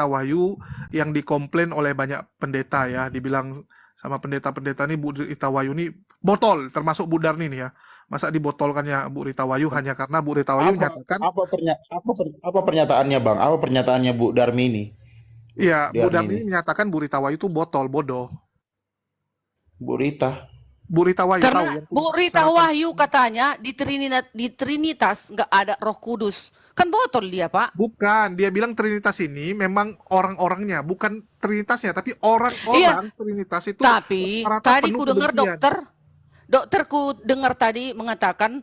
Wahyu yang dikomplain oleh banyak pendeta ya, dibilang sama pendeta-pendeta nih Bu Rita Wahyu nih botol, termasuk Bu Darni nih ya. Masa dibotolkannya Bu Rita Wahyu hanya karena Bu Rita Wahyu Apa nyatakan, apa pernyataannya Bang? Apa pernyataannya Bu Darmini? iya Bu Darni Darmini. menyatakan Bu Rita Wahyu itu botol, bodoh. Bu Rita. Bu Rita Wahyu tahu Karena yang punya Bu Rita sarapan. Wahyu katanya di Trinitas nggak ada Roh Kudus. Kan botol dia, Pak. Bukan, dia bilang Trinitas ini memang orang-orangnya, bukan Trinitasnya, tapi Iya, orang-orang Trinitas itu tapi rata-rata tadi penuh ku dengar kebencian. dokterku dengar tadi mengatakan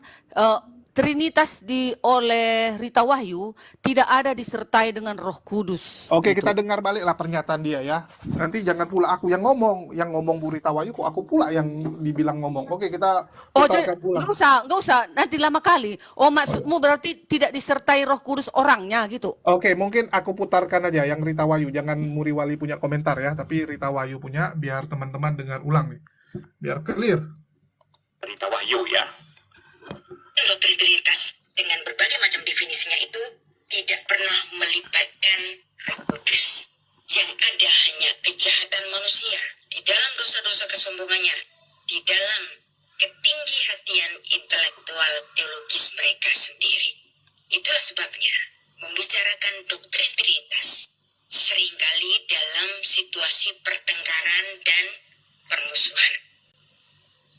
Trinitas oleh Rita Wahyu tidak ada disertai dengan Roh Kudus. Oke, Gitu. kita dengar baliklah pernyataan dia ya. Nanti jangan pula aku yang ngomong Bu Rita Wahyu, kok aku pula yang dibilang ngomong. Oke, kita Oh, jadi putarkan ulang. nggak usah, nanti lama kali. Oh, maksudmu berarti tidak disertai Roh Kudus orangnya gitu. Oke, mungkin aku putarkan aja yang Rita Wahyu. Jangan Muriwali punya komentar ya, tapi Rita Wahyu punya, biar teman-teman dengar ulang nih. Biar clear. Rita Wahyu ya. Doktrin Trinitas dengan berbagai macam definisinya itu tidak pernah melibatkan Roh Kudus. Yang ada hanya kejahatan manusia di dalam dosa-dosa kesombongannya, di dalam ketinggi-hatian intelektual teologis mereka sendiri. Itulah sebabnya membicarakan doktrin Trinitas seringkali dalam situasi pertengkaran dan permusuhan.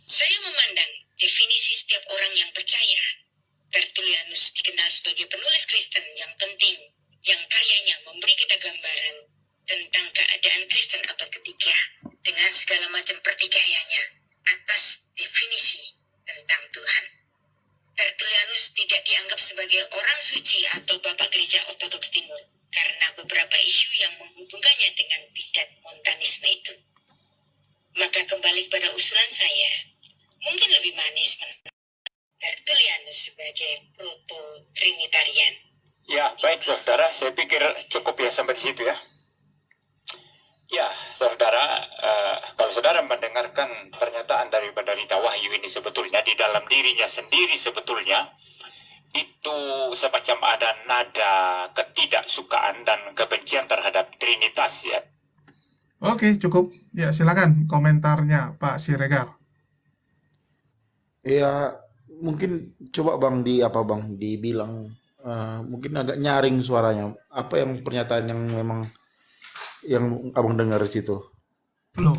Saya memandang definisi setiap orang yang percaya. Tertullianus dikenal sebagai penulis Kristen yang penting, yang karyanya memberi kita gambaran tentang keadaan Kristen abad ketiga dengan segala macam pertikaiannya atas definisi tentang Tuhan. Tertullianus tidak dianggap sebagai orang suci atau bapak gereja Ortodoks Timur karena beberapa isu yang menghubungkannya dengan bidat montanisme itu. Maka kembali kepada usulan saya, mungkin lebih manis Tertullianus sebagai proto-trinitarian. Ya, baik saudara, saya pikir cukup ya sampai di situ ya. Ya, saudara, kalau saudara mendengarkan pernyataan daripada Rita Wahyu ini sebetulnya di dalam dirinya sendiri sebetulnya itu semacam ada nada ketidaksukaan dan kebencian terhadap Trinitas ya. Oke, cukup. Ya, silakan komentarnya Pak Siregar. Ya, mungkin coba Bang dibilang mungkin agak nyaring suaranya. Apa yang pernyataan yang memang yang Abang dengar di situ? Loh,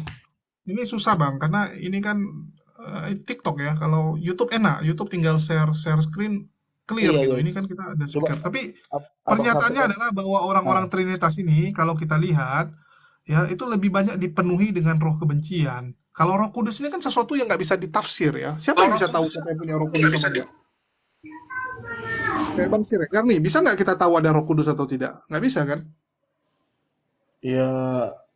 ini susah Bang, karena ini kan TikTok ya. Kalau YouTube enak, YouTube tinggal share screen clear Iya, gitu. iya. Ini kan kita ada Coba speaker. Tapi Abang pernyataannya sampaikan. adalah bahwa orang-orang Trinitas ini, kalau kita lihat, ya itu lebih banyak dipenuhi dengan roh kebencian. Kalau Roh Kudus ini kan sesuatu yang nggak bisa ditafsir ya. Siapa yang bisa tahu siapa yang punya Roh Kudus sama dia? Kayak Bang Siregar nih, bisa nggak kita tahu ada Roh Kudus atau tidak? Nggak bisa kan? Ya,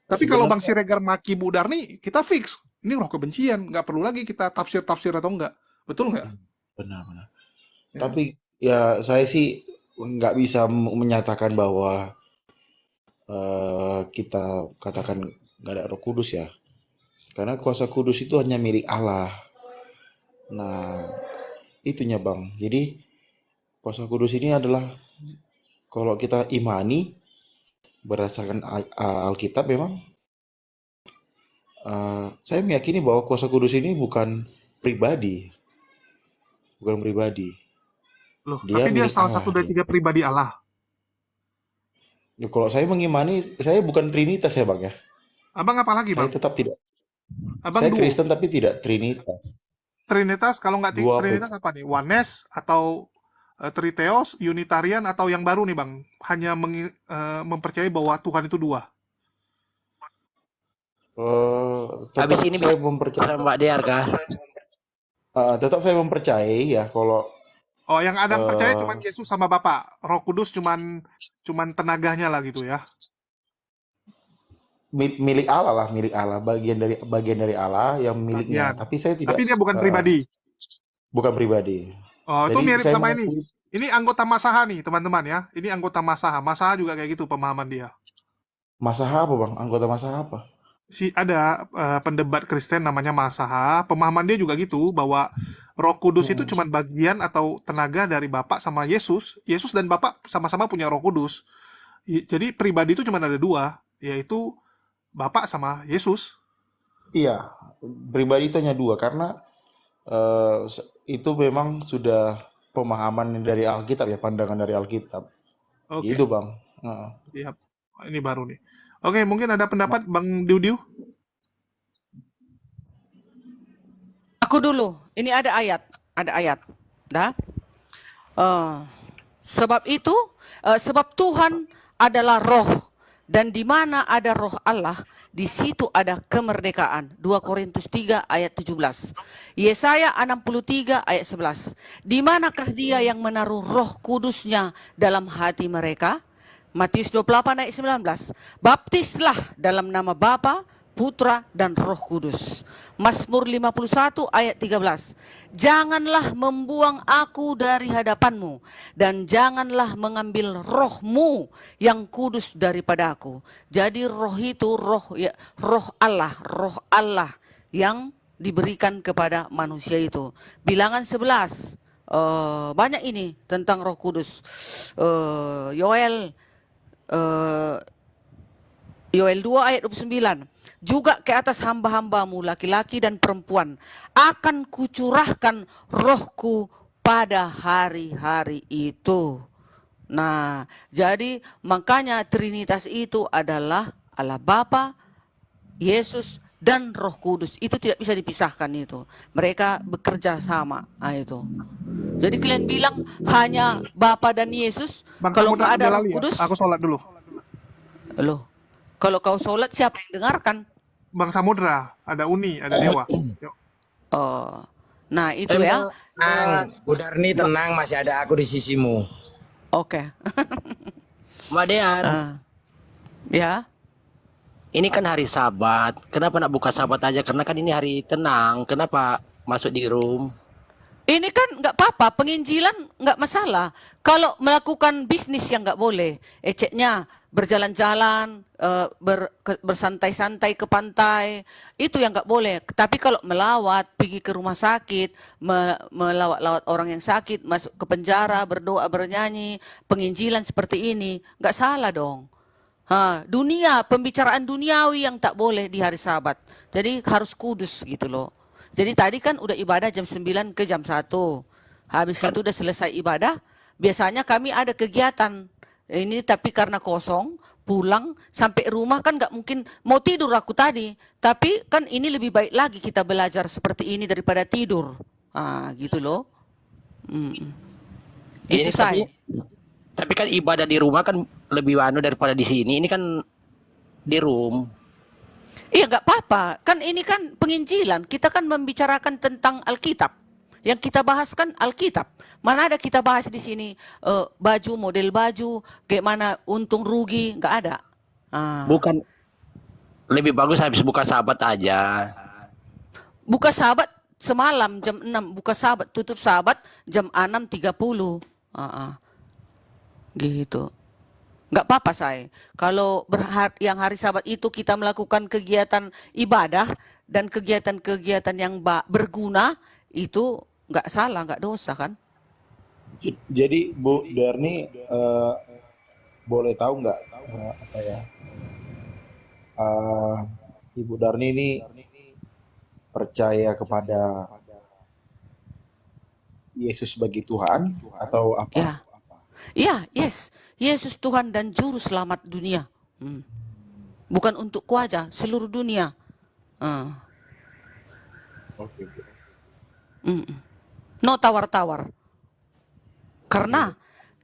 Tapi kalau Bang sebenarnya Siregar maki Bu Darni, kita fix. Ini roh kebencian, nggak perlu lagi kita tafsir-tafsir atau enggak. Betul nggak? benar-benar. Ya. Tapi ya saya sih nggak bisa menyatakan bahwa kita katakan nggak ada Roh Kudus ya. Karena kuasa kudus itu hanya milik Allah. Nah, itunya Bang. Jadi kuasa kudus ini adalah kalau kita imani berdasarkan Alkitab memang saya meyakini bahwa kuasa kudus ini bukan pribadi. Loh, Dia tapi dia milik salah Allah satu dari dia. 3 pribadi Allah. Ya, kalau saya mengimani, saya bukan Trinitas ya Bang ya. Abang apa lagi, Saya Bang? tetap tidak. Abang Saya duo. Kristen tapi tidak Trinitas. Trinitas, kalau nggak Dua Trinitas apa nih? Oneness atau Triteos, Unitarian, atau yang baru nih, Bang? Hanya mempercayai bahwa Tuhan itu dua. tetap Habis ini saya mempercayai. Mbak Dear kah? Tetap saya mempercayai ya kalau Oh, yang Adam percaya eh, cuman Yesus sama Bapa. Roh Kudus cuman tenaganya lah gitu ya. milik Allah lah, milik Allah, bagian dari Allah yang miliknya. Bagian. Tapi saya tidak Tapi dia bukan pribadi. bukan pribadi. Oh, itu Jadi mirip saya sama ini. mengakui Ini anggota Masaha nih, teman-teman ya. Ini anggota Masaha. Masaha juga kayak gitu pemahaman dia. Masaha apa Bang? Anggota Masaha apa? Ada pendebat Kristen namanya Masaha. Pemahaman dia juga gitu bahwa Roh Kudus itu Hmm. cuma bagian atau tenaga dari Bapa sama Yesus. Yesus dan Bapa sama-sama punya Roh Kudus. Jadi pribadi itu cuma ada dua, yaitu Bapak sama Yesus. Iya, pribadi itu hanya dua karena itu memang sudah pemahaman dari Alkitab ya, pandangan dari Alkitab. Oke, Gitu Bang. Heeh. siap. Ini baru nih. Oke, mungkin ada pendapat Bang Diu-Diu? Aku dulu, ini ada ayat. Dah. Eh, sebab itu, sebab Tuhan adalah roh, dan di mana ada roh Allah, di situ ada kemerdekaan. 2 Korintus 3 ayat 17. Yesaya 63 ayat 11. Di manakah dia yang menaruh roh kudusnya dalam hati mereka? Matius 28 ayat 19. Baptislah dalam nama Bapa, Putra, dan Roh Kudus. Mazmur 51 ayat 13. Janganlah membuang aku dari hadapanmu, dan janganlah mengambil rohmu yang kudus daripada aku. Jadi roh itu roh roh Allah yang diberikan kepada manusia itu. Bilangan 11. Banyak ini tentang Roh Kudus. Yoel 2 ayat 29. Juga ke atas hamba-hambamu laki-laki dan perempuan akan kucurahkan rohku pada hari-hari itu. Nah, jadi makanya Trinitas itu adalah Allah Bapa, Yesus, dan Roh Kudus. Itu tidak bisa dipisahkan itu. Mereka bekerja sama. Nah, itu. Jadi kalian bilang hanya Bapa dan Yesus, Bang kalau Samudra nggak ada Roh Delali ya? Kudus, Aku sholat dulu. loh. Kalau kau sholat siapa yang dengarkan? Bang Samudra, ada Uni, ada Dewa. Yuk. Oh, nah itu ya. Tenang, Bu Darni tenang, masih ada aku di sisimu. Oke. Mbak Dean, Ya. ini kan hari Sabat. Kenapa nak buka Sabat aja? Karena kan ini hari tenang. Kenapa masuk di room? Ini kan nggak apa-apa, penginjilan nggak masalah. Kalau melakukan bisnis yang nggak boleh, eceknya berjalan-jalan, bersantai-santai ke pantai, itu yang nggak boleh. Tapi kalau melawat, pergi ke rumah sakit, melawat-lawat orang yang sakit, masuk ke penjara, berdoa, bernyanyi, penginjilan seperti ini, nggak salah dong. Dunia, pembicaraan duniawi yang tak boleh di hari Sabat. Jadi harus kudus gitu loh. Jadi tadi kan udah ibadah jam 9 ke jam 1. Habis itu udah selesai ibadah, biasanya kami ada kegiatan. Ini tapi karena kosong, pulang sampai rumah kan nggak mungkin mau tidur aku tadi. Tapi kan ini lebih baik lagi kita belajar seperti ini daripada tidur. Gitu loh. Itu Ini saya. tapi kan ibadah di rumah kan lebih daripada di sini. Ini kan di room. Iya nggak apa-apa, kan ini kan penginjilan, kita kan membicarakan tentang Alkitab. Yang kita bahas kan Alkitab. Mana ada kita bahas di sini baju, model baju, kayak mana untung rugi, nggak ada. Bukan, lebih bagus habis buka Sabat aja. Buka Sabat semalam jam 6, buka Sabat, tutup Sabat jam 6.30. Gitu. Nggak apa-apa saya. Kalau yang hari Sabat itu kita melakukan kegiatan ibadah dan kegiatan-kegiatan yang berguna, itu nggak salah, nggak dosa kan? Jadi Bu Darni boleh tahu nggak Ibu Darni ini percaya kepada Yesus sebagai Tuhan atau apa? Ya. Ya, yes. Yesus Tuhan dan Juru Selamat dunia. Bukan untuk aja, seluruh dunia. Oke. No tawar-tawar. Karena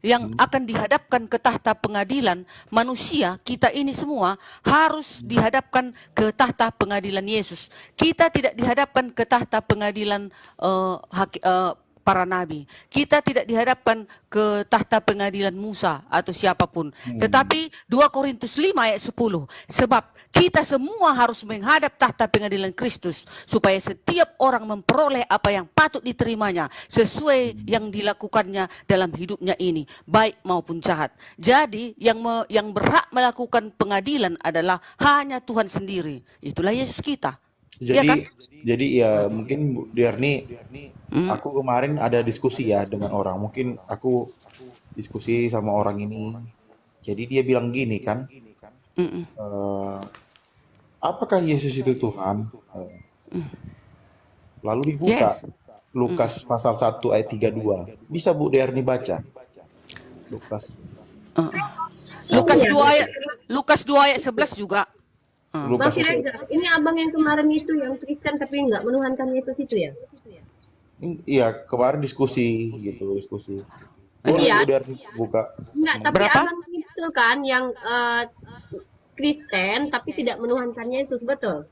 yang akan dihadapkan ke tahta pengadilan manusia, kita ini semua harus dihadapkan ke tahta pengadilan Yesus. Kita tidak dihadapkan ke tahta pengadilan para nabi. Kita tidak dihadapkan ke tahta pengadilan Musa atau siapapun. Tetapi 2 Korintus 5 ayat 10. Sebab kita semua harus menghadap tahta pengadilan Kristus. Supaya setiap orang memperoleh apa yang patut diterimanya. Sesuai yang dilakukannya dalam hidupnya ini. Baik maupun jahat. Jadi yang berhak melakukan pengadilan adalah hanya Tuhan sendiri. Itulah Yesus kita. Jadi ya mungkin Bu Darni, aku kemarin ada diskusi ya dengan orang. Mungkin aku diskusi sama orang ini Jadi dia bilang gini kan, Mm-mm. apakah Yesus itu Tuhan? Lalu dibuka Yes. Lukas pasal 1 ayat 32. Bisa Bu Derni baca? Lukas Uh, 1 Lukas Iya, 2 ayat Lukas 2 ayat 11 juga. Bang Lukas 1 Siregar, ini abang yang kemarin itu yang Kristen tapi nggak menuhankan Yesus itu ya? Iya, kemarin diskusi gitu, diskusi. Boleh Iya, Bu Derni buka. nggak, tapi Berapa? abang itu kan yang Kristen tapi tidak menuhankan Yesus, betul?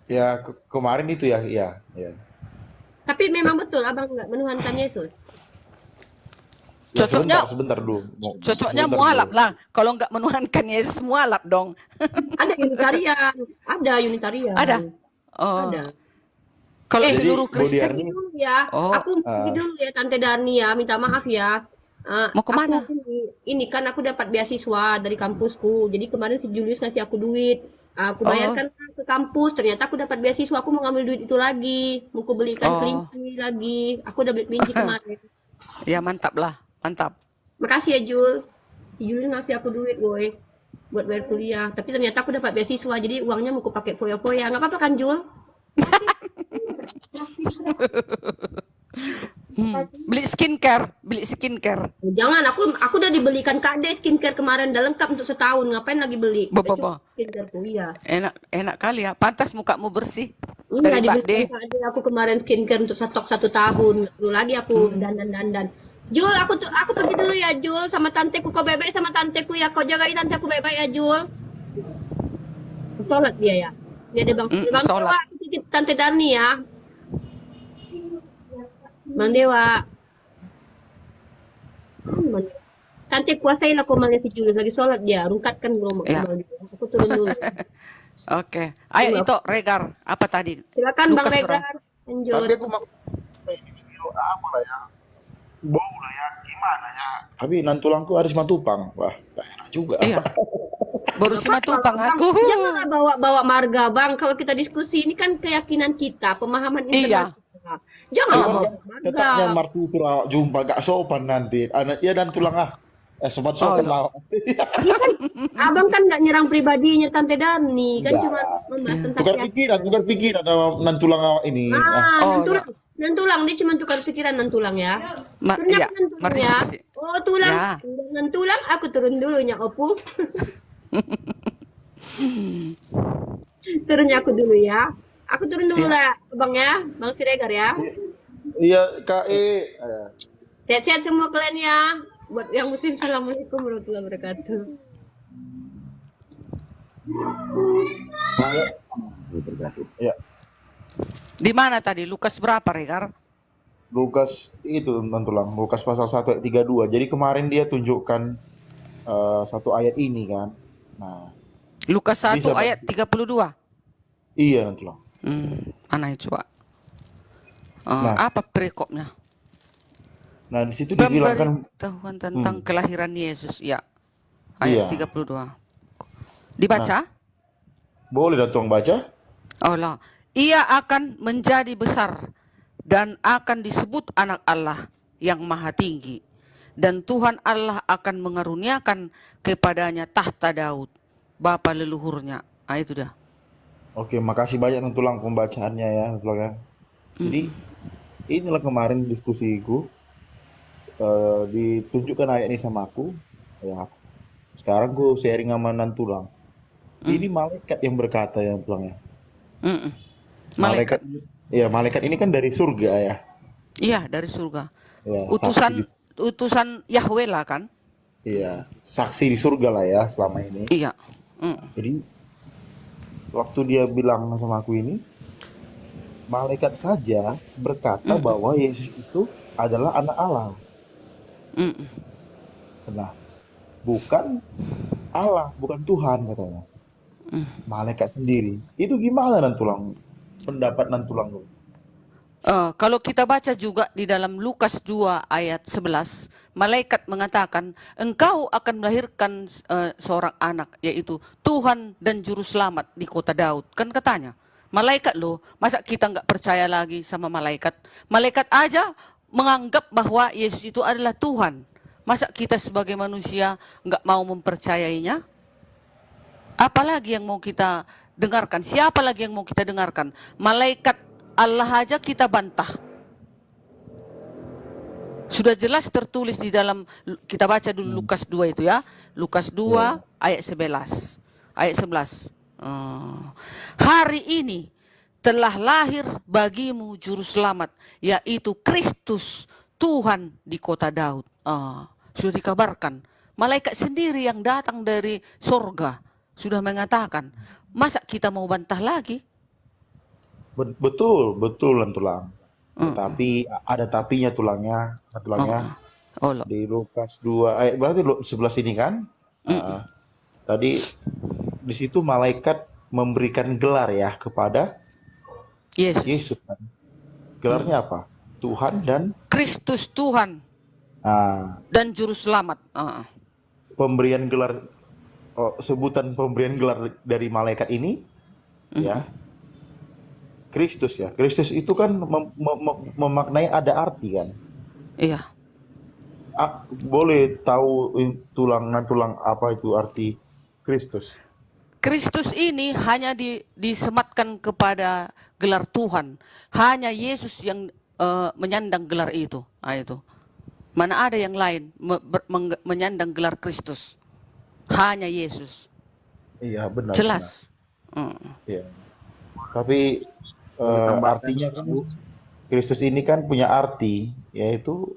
Ya, kemarin itu ya, ya. Tapi memang betul abang nggak menuhankan Yesus. Ya, Cocoknya sebentar dulu. cocoknya Sebentar mualaf dulu. lah. Kalau nggak menuhankan Yesus mualaf dong. Ada Unitarian, ada Unitarian, Ada. Oh. ada. Kalau Jadi, seluruh Bu Kristen Diarni, Dulu ya, Oh. aku pergi dulu ya Tante Darni ya, minta maaf ya. Mau kemana? Ini kan aku dapat beasiswa dari kampusku, jadi kemarin si Julius ngasih aku duit. Aku bayarkan ke kampus, ternyata aku dapat beasiswa, aku mau ngambil duit itu lagi, mau aku belikan Oh. kelinci lagi. Aku udah beli kelinci kemarin. Ya mantap lah, mantap. Makasih ya Jul. Si Julius ngasih aku duit, boy, buat bayar kuliah. Tapi ternyata aku dapat beasiswa, jadi uangnya mau aku pakai foya-foya. Nggak apa-apa kan Jul? Beli skincare. Jangan, aku udah dibelikan Kak De skincare kemarin, udah lengkap untuk setahun. Ngapain lagi beli? Bo, Udah bo, bo. cukup skincareku, iya. Enak kali ya. Pantas mukamu bersih. Iya, Dari Mbak D. dibelikan Kak De aku kemarin skincare untuk stok 1 tahun. Nggak perlu lagi aku dandan. Jul, aku pergi dulu ya Jul, sama tanteku. Kau baik-baik sama tanteku ya. Kau jagain tanteku baik-baik ya Jul. Sholat dia ya. Dia ada Bang Bang sholat. Dewa, aku titip Tante Darni ya. Bang Dewa. Tante kuasailah komalnya si Julius, lagi sholat dia, rungkatkan gelombang Ya. komal dia. Aku turun dulu. Oke. Ayo itu Regar. Apa tadi? Silakan Bang Lukas berapa? Regar, lanjut. Tapi aku mau apa lah ya? Bau lah ya, gimana ya? Tapi nantulangku ada Simatupang. Wah, tak enak juga. Iya. Baru Simatupang Bang, aku. janganlah bawa marga Bang. Kalau kita diskusi ini kan keyakinan kita, pemahaman Iya. internal kita. Janganlah Cuman bawa kan marga. tetapnya martutura jumpa gak sopan nanti. Anak ya dan tulang sopan-sopan lah. Abang kan nggak nyerang pribadinya Tante Darni, kan Enggak. cuma membahas tentang Tukar keyakinan. pikiran sama nantulang awak ini. Nantulang, dia cuma tukar pikiran nantulang ya. Turun Iya. aku nantulang Mari ya. sisi. Oh tulang, Ya. nantulang, aku turun dulu nya Opu. Turunnya aku dulu ya. Aku turun dulu lah, Bang ya, Bang Siregar ya. Iya, KE. Sehat-sehat semua kalian ya. Buat yang muslim, assalamualaikum warahmatullahi wabarakatuh. Ya, Di mana tadi? Lukas berapa, Regar? Lukas itu nantulang. Lukas pasal 1 ayat 32. Jadi kemarin dia tunjukkan satu ayat ini kan. Nah, Lukas 1 Bisa, Bang. ayat 32. iya nantulang. Mana itu, Pak? Nah. Apa perikopnya? Nah, di situ dibilang kan Pemberitahuan tentang kelahiran Yesus. Ya. Ayat Iya. 32. Dibaca? boleh datang baca. Oh lah. Ia akan menjadi besar dan akan disebut anak Allah yang maha tinggi. Dan Tuhan Allah akan mengaruniakan kepadanya tahta Daud, bapa leluhurnya. Itu dah. Oke, makasih banyak nantulang pembacaannya ya, nantulang ya. Jadi inilah kemarin diskusiku. Ditunjukkan ayat ini sama aku. Ya, sekarang gue sharing sama nantulang. Ini malaikat yang berkata ya nantulang ya. Mm-mm. Malaikat. Ya, malaikat ini kan dari surga ya. Iya, dari surga. Ya, Utusan Yahweh lah kan? Iya, saksi di surga lah ya selama ini. Iya. Jadi waktu dia bilang sama aku ini, malaikat saja berkata bahwa Yesus itu adalah anak Allah. Mm-mm. Nah, bukan Allah, bukan Tuhan katanya. Malaikat sendiri. Itu gimana nantulang? Pendapat nantulang lu? Kalau kita baca juga di dalam Lukas 2 ayat 11, malaikat mengatakan, engkau akan melahirkan seorang anak, yaitu Tuhan dan Juru Selamat di kota Daud. Kan katanya, malaikat loh, masa kita nggak percaya lagi sama malaikat? Malaikat aja menganggap bahwa Yesus itu adalah Tuhan. Masa kita sebagai manusia nggak mau mempercayainya? Apalagi yang mau kita dengarkan? Siapa lagi yang mau kita dengarkan? Malaikat Allah aja kita bantah. Sudah jelas tertulis di dalam, kita baca dulu Lukas 2 itu ya. Lukas 2 ayat 11. Ayat 11. Hari ini telah lahir bagimu juru selamat, yaitu Kristus Tuhan di kota Daud. Sudah dikabarkan. Malaikat sendiri yang datang dari sorga sudah mengatakan. Masa kita mau bantah lagi? Betul, betul tulang. Tapi ada tapinya tulangnya, Oh, loh. di Lukas 2 ayat berarti 11 ini kan? Tadi di situ malaikat memberikan gelar ya kepada Yesus. Yesus kan. Gelarnya apa? Tuhan dan Kristus Tuhan dan juru selamat. pemberian gelar, sebutan pemberian gelar dari malaikat ini ya. Kristus ya. Kristus itu kan memaknai ada arti kan. Iya. Boleh tahu tulang apa itu arti Kristus? Kristus ini hanya disematkan kepada gelar Tuhan. Hanya Yesus yang menyandang gelar itu. Itu. Mana ada yang lain menyandang gelar Kristus? Hanya Yesus. Iya benar. Jelas. Iya. Tapi artinya kan Kristus ini kan punya arti, yaitu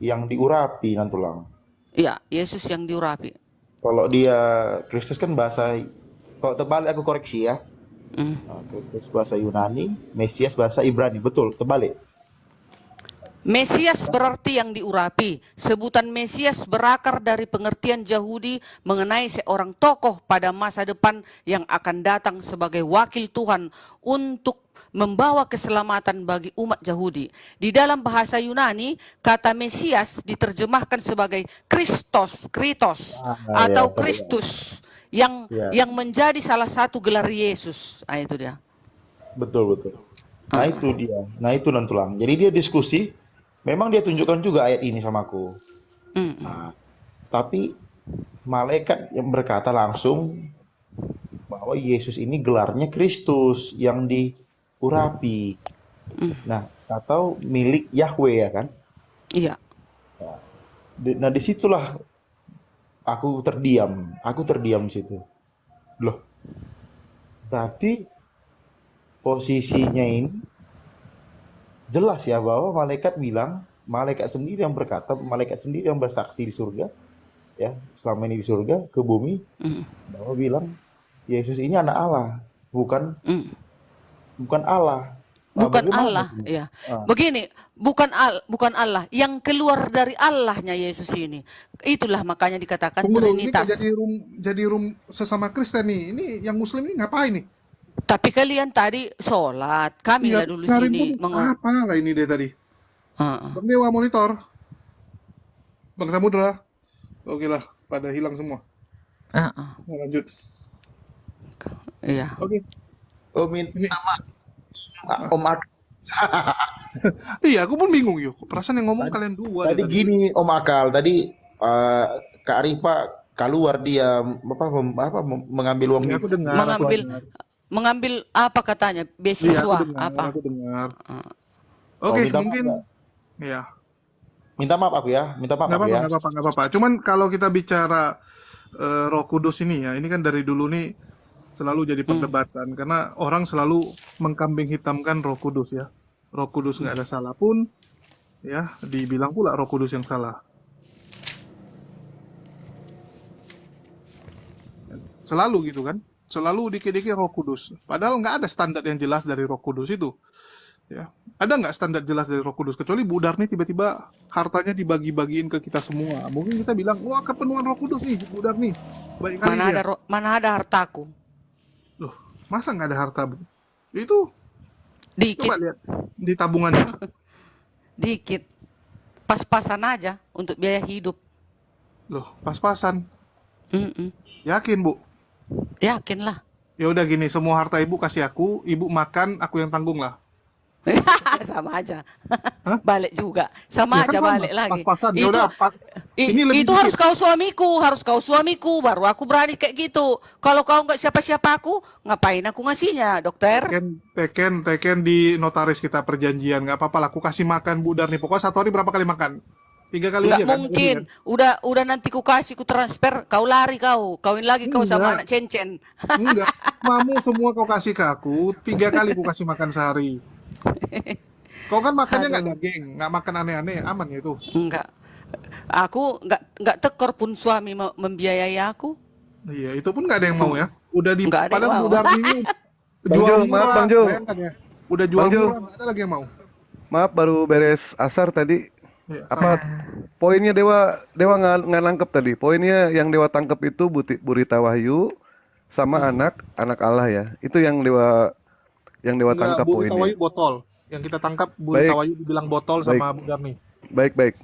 yang diurapi nantulang. Iya, Yesus yang diurapi. Kalau dia Kristus kan bahasa, kalau terbalik aku koreksi ya. Kristus bahasa Yunani, Mesias bahasa Ibrani, betul terbalik. Mesias berarti yang diurapi. Sebutan Mesias berakar dari pengertian Yahudi mengenai seorang tokoh pada masa depan yang akan datang sebagai wakil Tuhan untuk membawa keselamatan bagi umat Yahudi. Di dalam bahasa Yunani, kata Mesias diterjemahkan sebagai Kritos atau Ya, Kristus yang menjadi salah satu gelar Yesus. Itu dia. betul. Nah itu dia, nah itu nantulang. Jadi dia diskusi, memang dia tunjukkan juga ayat ini sama aku. Nah, tapi malaikat yang berkata langsung bahwa Yesus ini gelarnya Kristus yang diurapi. Nah, atau milik Yahweh ya kan? Iya. Nah, disitulah aku terdiam di situ. Loh, berarti posisinya ini jelas ya bahwa malaikat sendiri yang berkata, malaikat sendiri yang bersaksi di surga, ya selama ini di surga ke bumi, bahwa bilang Yesus ini anak Allah, bukan Allah. Bukan Bagaimana Allah, ini? ya. Begini, bukan Allah, yang keluar dari Allahnya Yesus ini. Itulah makanya dikatakan Tunggu dulu, ini Trinitas. kayak jadi room sesama Kristen nih. Ini yang Muslim ini ngapain nih? Tapi kalian tadi sholat, kami lah dulu Karin sini pun apa lah ini dia tadi? Bang Dewa monitor, Bang Samudra, oke lah, pada hilang semua. Nah, lanjut. Iya. Oke. Oh, minta maaf. Om Akal. Iya, aku pun bingung yuk. Perasaan yang ngomong kalian dua. Tadi gini Om Akal, tadi Kak Arifa keluar dia mengambil uang Aku dengar. Mengambil apa katanya? Beasiswa apa? Aku dengar. Oke, minta mungkin maaf, ya. minta maaf aku ya, minta maaf aku ya. Nggak apa-apa. Cuman kalau kita bicara Roh Kudus ini ya, ini kan dari dulu nih selalu jadi perdebatan karena orang selalu mengkambing hitamkan Roh Kudus ya. Roh Kudus nggak ada salah pun ya, dibilang pula Roh Kudus yang salah. Selalu gitu kan, selalu dikit-dikit Roh Kudus. Padahal nggak ada standar yang jelas dari Roh Kudus itu. Ya, ada nggak standar jelas dari Roh Kudus? Kecuali Bu Darni tiba-tiba hartanya dibagi-bagiin ke kita semua. Mungkin kita bilang, wah kepenuhan Roh Kudus nih, Bu Darni. Baik kali dia. Mana ada hartaku? Loh, masa nggak ada harta, Bu? Itu Dikit, coba lihat di tabungannya. dikit. Pas-pasan aja untuk biaya hidup. Loh, pas-pasan. Mm-mm. Yakin, Bu? Yakin lah. Ya udah gini, semua harta Ibu kasih aku, Ibu makan, aku yang tanggung lah. Sama aja. Hah? Balik juga. Sama Ya kan aja sama, balik lagi. pas-pasan. Ya Itu udah, ini lebih itu harus dikit. harus kau suamiku baru aku berani kayak gitu. Kalau kau nggak siapa-siapa aku, ngapain aku ngasihnya, dokter? Teken di notaris kita perjanjian, nggak apa-apa lah. Aku kasih makan Bu Darni. Pokoknya satu hari berapa kali makan? 3 kali Nggak aja kan? mungkin. Lebih kan? Udah nanti ku kasih ku transfer, kau lari kau. Kawin lagi kau sama Enggak, anak cencen. enggak. Mamu semua kau kasih ke aku, 3 kali ku kasih makan sehari. Kau kan makannya nggak Aduh, daging, nggak makan aneh-aneh, aman ya itu. enggak. Aku nggak tekor pun suami membiayai aku. Iya, itu pun nggak ada yang mau ya. Udah di, Nggak ada yang padahal mau. Bu Darni ini Bang jual Jul, maaf murah, Bang Jul. bayangkan ya. Udah jual Bang Jul, murah, nggak ada lagi yang mau. maaf baru beres asar tadi. Iya, Apa poinnya Dewa Dewa nggak nangkep tadi. Poinnya yang Dewa tangkap itu Burita Wahyu sama anak Allah ya. Itu yang Dewa Enggak, tangkap Bu Rita poinnya. Wahyu botol. Yang kita tangkap Bu Rita Baik, Wahyu dibilang botol baik, sama Bu Darni. baik, baik.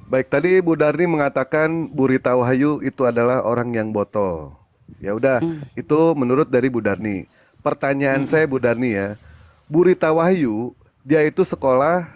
Baik, tadi Bu Darni mengatakan Burita Wahyu itu adalah orang yang botol. Ya udah, itu menurut dari Bu Darni. Pertanyaan saya Bu Darni ya, Burita Wahyu dia itu sekolah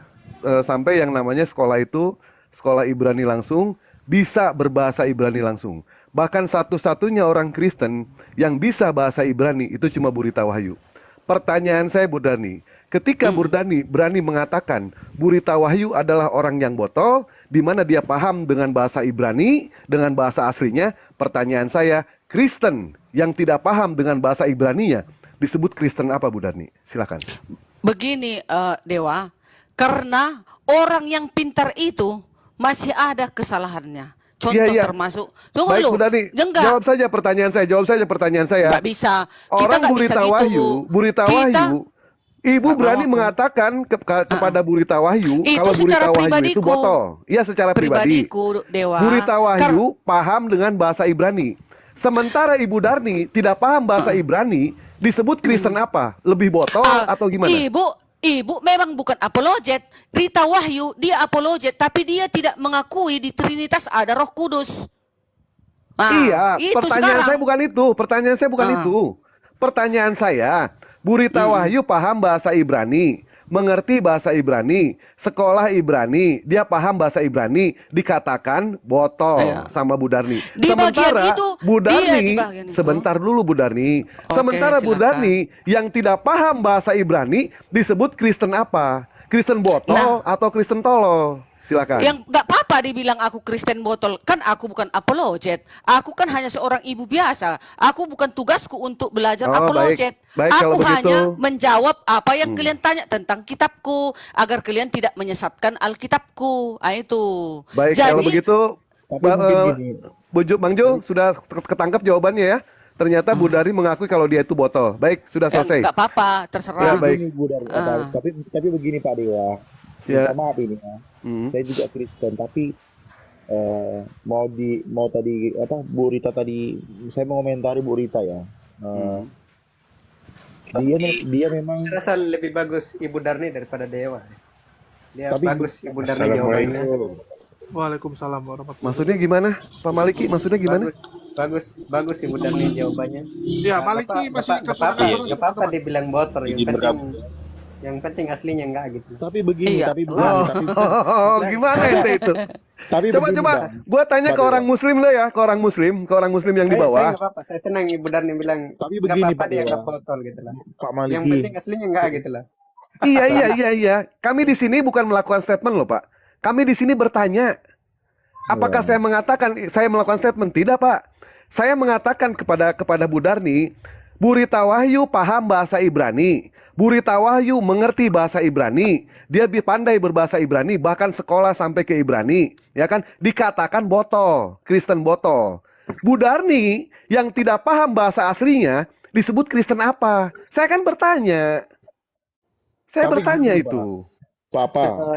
sampai yang namanya sekolah itu sekolah Ibrani langsung, bisa berbahasa Ibrani langsung. Bahkan satu-satunya orang Kristen yang bisa bahasa Ibrani itu cuma Burita Wahyu. Pertanyaan saya Bu Darni, ketika Bu Darni berani mengatakan Burita Wahyu adalah orang yang botol, di mana dia paham dengan bahasa Ibrani, dengan bahasa aslinya, pertanyaan saya, Kristen yang tidak paham dengan bahasa Ibraninya disebut Kristen apa Bu Darni? Silakan. Begini, Dewa, karena orang yang pintar itu masih ada kesalahannya. Iya, Contoh iya. termasuk, tunggu Baik dulu, Bu Darni, enggak, jawab saja pertanyaan saya. nggak bisa, kita Orang nggak bisa Burita gitu. Wahyu, Ibu Nggak mau berani aku. mengatakan kepada Burita Wahyu Itu kalau Burita secara Wahyu itu pribadiku, botol. Iya, secara pribadi. Dewa. Burita Wahyu paham dengan bahasa Ibrani. Sementara Ibu Darni tidak paham bahasa Ibrani, disebut Kristen apa? Lebih botol atau gimana? Ibu memang bukan apologet. Rita Wahyu dia apologet, tapi dia tidak mengakui di Trinitas ada Roh Kudus. Iya, Itu pertanyaan sekarang. saya bukan itu. Pertanyaan saya bukan itu. Pertanyaan saya, Burita Wahyu paham bahasa Ibrani, mengerti bahasa Ibrani, sekolah Ibrani, dia paham bahasa Ibrani, dikatakan botol Iya. sama Bu Darni. Di bagian Sementara itu, Bu iya, di Darni, bagian itu. sebentar dulu Bu Darni. Oke, Sementara Bu silakan. Darni yang tidak paham bahasa Ibrani disebut Kristen apa? Kristen botol atau Kristen tolol? Silakan. Yang nggak apa-apa dibilang aku Kristen botol, kan aku bukan apologet. Aku kan hanya seorang ibu biasa. Aku bukan tugasku untuk belajar Oh, apologet. baik. Baik, kalau Aku hanya begitu. menjawab apa yang kalian tanya tentang kitabku agar kalian tidak menyesatkan Alkitabku. Itu. Baik, kalau Jadi begitu Tapi Ba- mungkin eh, gini, Bang Jo sudah ketangkap jawabannya ya. Ternyata Bu Dari mengakui kalau dia itu botol. Baik, sudah selesai. nggak apa-apa, Ya, terserah. baik. begini Bu Dar, Ah. tapi begini Pak Dewa, Ya. minta maaf ini ya. Saya juga Kristen, tapi mau tadi apa Bu Rita tadi, saya mau komentari Bu Rita ya. Dia memang Saya rasa lebih bagus Ibu Darni daripada Dewa. Dia Tapi- bagus Ibu Darni jawabannya. Waalaikumsalam warahmatullahi Maksudnya gimana? Pak Maliki, maksudnya gimana? Bagus Ibu Darni jawabannya. Ya, Maliki masih Gak keponakan orang apa-apa teman-teman. dibilang botol. Yang penting aslinya enggak gitu. tapi begini, Iya. tapi begini, Oh, gimana ente itu? tapi Coba begini, coba, Bang. gua tanya ke Pak orang Dewa. Muslim lah ya, ke orang Muslim yang di Saya bawah. nggak apa-apa. Saya senang Ibu Darni bilang Tapi nggak begini, apa-apa Pak dia Dewa. nggak botol gitu lah. Pak Yang Maliki, penting aslinya enggak gitu lah. Iya. Kami di sini bukan melakukan statement loh, Pak. Kami di sini bertanya. Apakah saya mengatakan saya melakukan statement? Tidak, Pak. Saya mengatakan kepada Bu Darni, Bu Rita Wahyu paham bahasa Ibrani. Bu Rita Wahyu mengerti bahasa Ibrani. Dia pandai berbahasa Ibrani, bahkan sekolah sampai ke Ibrani. Ya kan? Dikatakan botol, Kristen botol. Bu Darni yang tidak paham bahasa aslinya disebut Kristen apa? Saya kan bertanya. Saya Tapi bertanya gini, itu. Pak,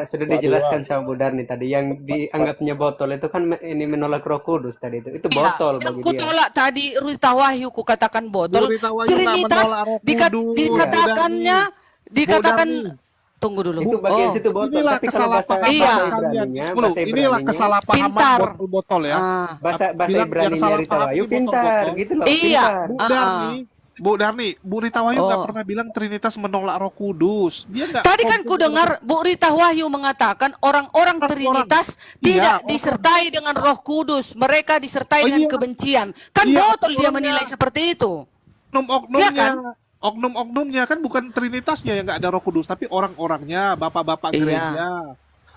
Sudah Pak dijelaskan sama Bu Darni tadi yang dianggapnya botol itu kan ini menolak Roh Kudus tadi itu. Itu botol Yang bagi ku dia. tolak tadi Rita Wahyu ku katakan botol. Bu Rita Wahyu nggak Trinitas menolak Roh Kudus, dikatakannya dikatakan Bu tunggu dulu. Itu bagian situ botol. Inilah Tapi kalau bahasa kesalahpahaman Iya. kalian. Ibraninya, Dulu, bahasa inilah Ibraninya, kesalahpahaman Pintar. botol-botol ya. Ah. bahasa Bilang yang Ibraninya salah Rita paham Wahyu ini pintar botol-botol. gitu loh. Iya. Pintar. Bu Ah, Darni Bu Darni, Bu Rita Wahyu nggak Oh. pernah bilang Trinitas menolak Roh Kudus. Dia nggak Tadi kan ku komplain. dengar Bu Rita Wahyu mengatakan orang-orang Orang-orang. Trinitas Iya, tidak orang-orang. disertai dengan Roh Kudus. Mereka disertai Oh dengan iya, kebencian. Kan iya botol dia orang-orangnya. menilai seperti itu. Iya Oknum-oknumnya, kan? oknum-oknumnya kan bukan Trinitasnya yang nggak ada Roh Kudus, tapi orang-orangnya, bapak-bapak Iya. gereja,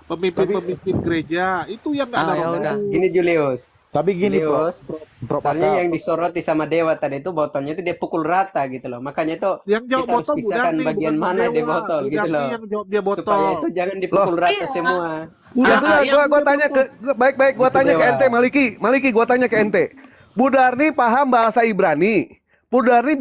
Tapi pemimpin-pemimpin gereja, itu yang nggak ada Ah, Roh ya udah. Kudus. Gini Julius. tapi gini Prof, Julius. Prof Soalnya Aka, yang disoroti sama Dewa tadi itu botolnya itu dia pukul rata gitu loh. Makanya itu Yang jawab kita harus botol Bu pisahkan Darni, bagian bukan Bang mana dia Dewa. botol Bu gitu Darni loh. yang jawab dia Supaya botol. itu jangan Loh, dipukul rata Iya. semua. Bu ya Darni sudah, yang gua dia tanya botol. baik-baik, gua Gitu tanya ke Dewa. ente, Maliki, gua tanya ke ente. Bu Darni paham bahasa Ibrani. Bu Darni,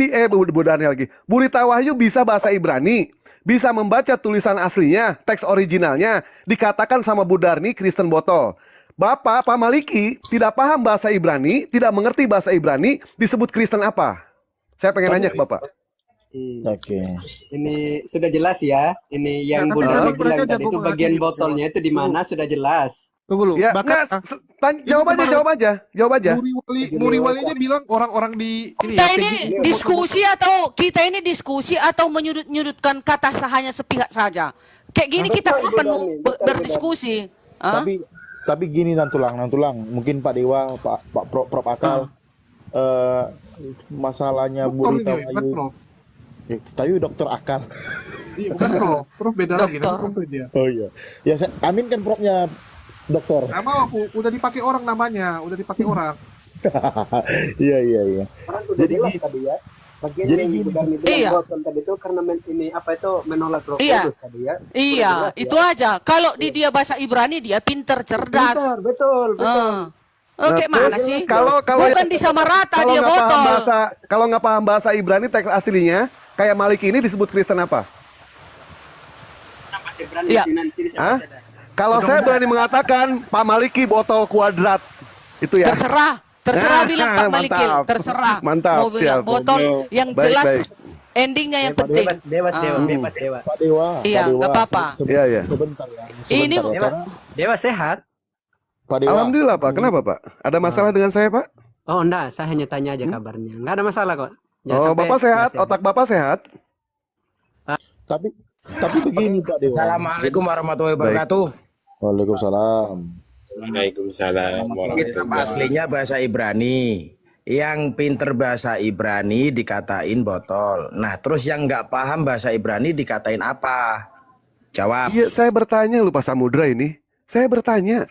Bu Darni lagi. Bu Rita Wahyu bisa bahasa Ibrani. Bisa membaca tulisan aslinya, teks originalnya. Dikatakan sama Bu Darni Kristen botol. Bapak, Pak Maliki, tidak paham bahasa Ibrani, tidak mengerti bahasa Ibrani, disebut Kristen apa? Saya pengen nanya ke Bapak. oke. Ini sudah jelas ya. Ini Ya, yang tapi Bu Darni memang mereka bilang tadi jago itu bagian menghakimi, botolnya itu di mana sudah jelas. Tunggu lu, Ya, bahkan enggak, ini jawab aja, kemarin jawab aja. Muri Wali aja bilang orang-orang di ini Kita ya, ini PGI diskusi atau menyudutkan kata hanya sepihak saja. Kayak gini kita Betul, Bu kapan mau Darni. Betul, Bu Darni. berdiskusi? Hah? Tapi gini nantulang, mungkin Pak Dewa, Pak Prof Akal, masalahnya Bu dokter Rita ini, bukan Wahyu, Prof. tapi Dokter Akal. Iya, bukan Prof. Prof beda lagi, Dokter. nanti komplain dia. Oh iya, ya Amin kan Profnya dokter. Nggak mau aku, udah dipakai orang namanya, udah dipakai orang. Iya. Orang udah jelas tadi ya. Bagian Jadi yang gini. Bu Darni bilang Iya. botol tadi itu karena ini apa itu menolak Roh Iya. Kudus tadi ya. Iya, Udah jelas itu ya. aja. Kalau di dia bahasa Ibrani dia pinter, cerdas. Pintar, betul. Ah. Oke, mana sih? Kalau Bukan disamarata kalau dia nggak paham botol. kalau nggak paham bahasa Ibrani teks aslinya, kayak Maliki ini disebut Kristen apa? Kenapa sih berani Iya. sini saya Hah? baca dah. Kalau saya berani mengatakan Pak Maliki botol kuadrat, itu ya. Terserah bilang Pak Maliki, Mantap. terserah. Mantap, Mau bilang siap. botol yang Baik, jelas, baik. endingnya yang penting. Bebas, Dewa. Pak Dewa, Iya, Pak Dewa, nggak apa-apa. Iya, iya. Sebentar ya, Ini- sebentar ya, karena Dewa sehat. Pak Dewa, Alhamdulillah Pak. Kenapa Pak? Ada masalah dengan saya Pak? Oh, enggak, saya hanya tanya aja kabarnya. Enggak ada masalah kok. Jangan Oh, sampai Bapak sehat, nggak otak Bapak sehat. tapi begini Pak Dewa. Assalamualaikum warahmatullahi wabarakatuh. Waalaikumsalam. Waalaikumsalam Kitab aslinya bahasa Ibrani. Yang pinter bahasa Ibrani dikatain botol. Nah, terus yang nggak paham bahasa Ibrani dikatain apa? Jawab. Iya, saya bertanya lu Pak Samudra ini. Saya bertanya.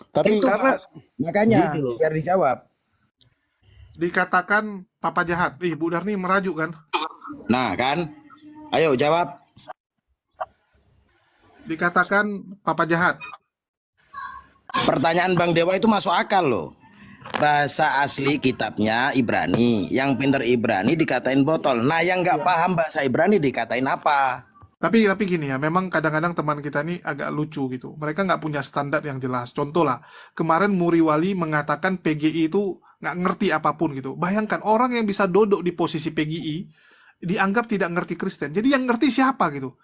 Tapi Itu, karena- makanya Gitu loh. biar dijawab. Dikatakan papa jahat. Ih, Bu Darni merajuk kan? Nah, kan? Ayo jawab. Dikatakan papa jahat. Pertanyaan Bang Dewa itu masuk akal loh. Bahasa asli kitabnya Ibrani. Yang pinter Ibrani dikatain botol. Nah, yang nggak paham bahasa Ibrani dikatain apa? Tapi gini ya, memang kadang-kadang teman kita ini agak lucu gitu. Mereka nggak punya standar yang jelas. Contoh lah, kemarin Muri Wali mengatakan PGI itu nggak ngerti apapun gitu. Bayangkan orang yang bisa duduk di posisi PGI dianggap tidak ngerti Kristen. Jadi yang ngerti siapa gitu?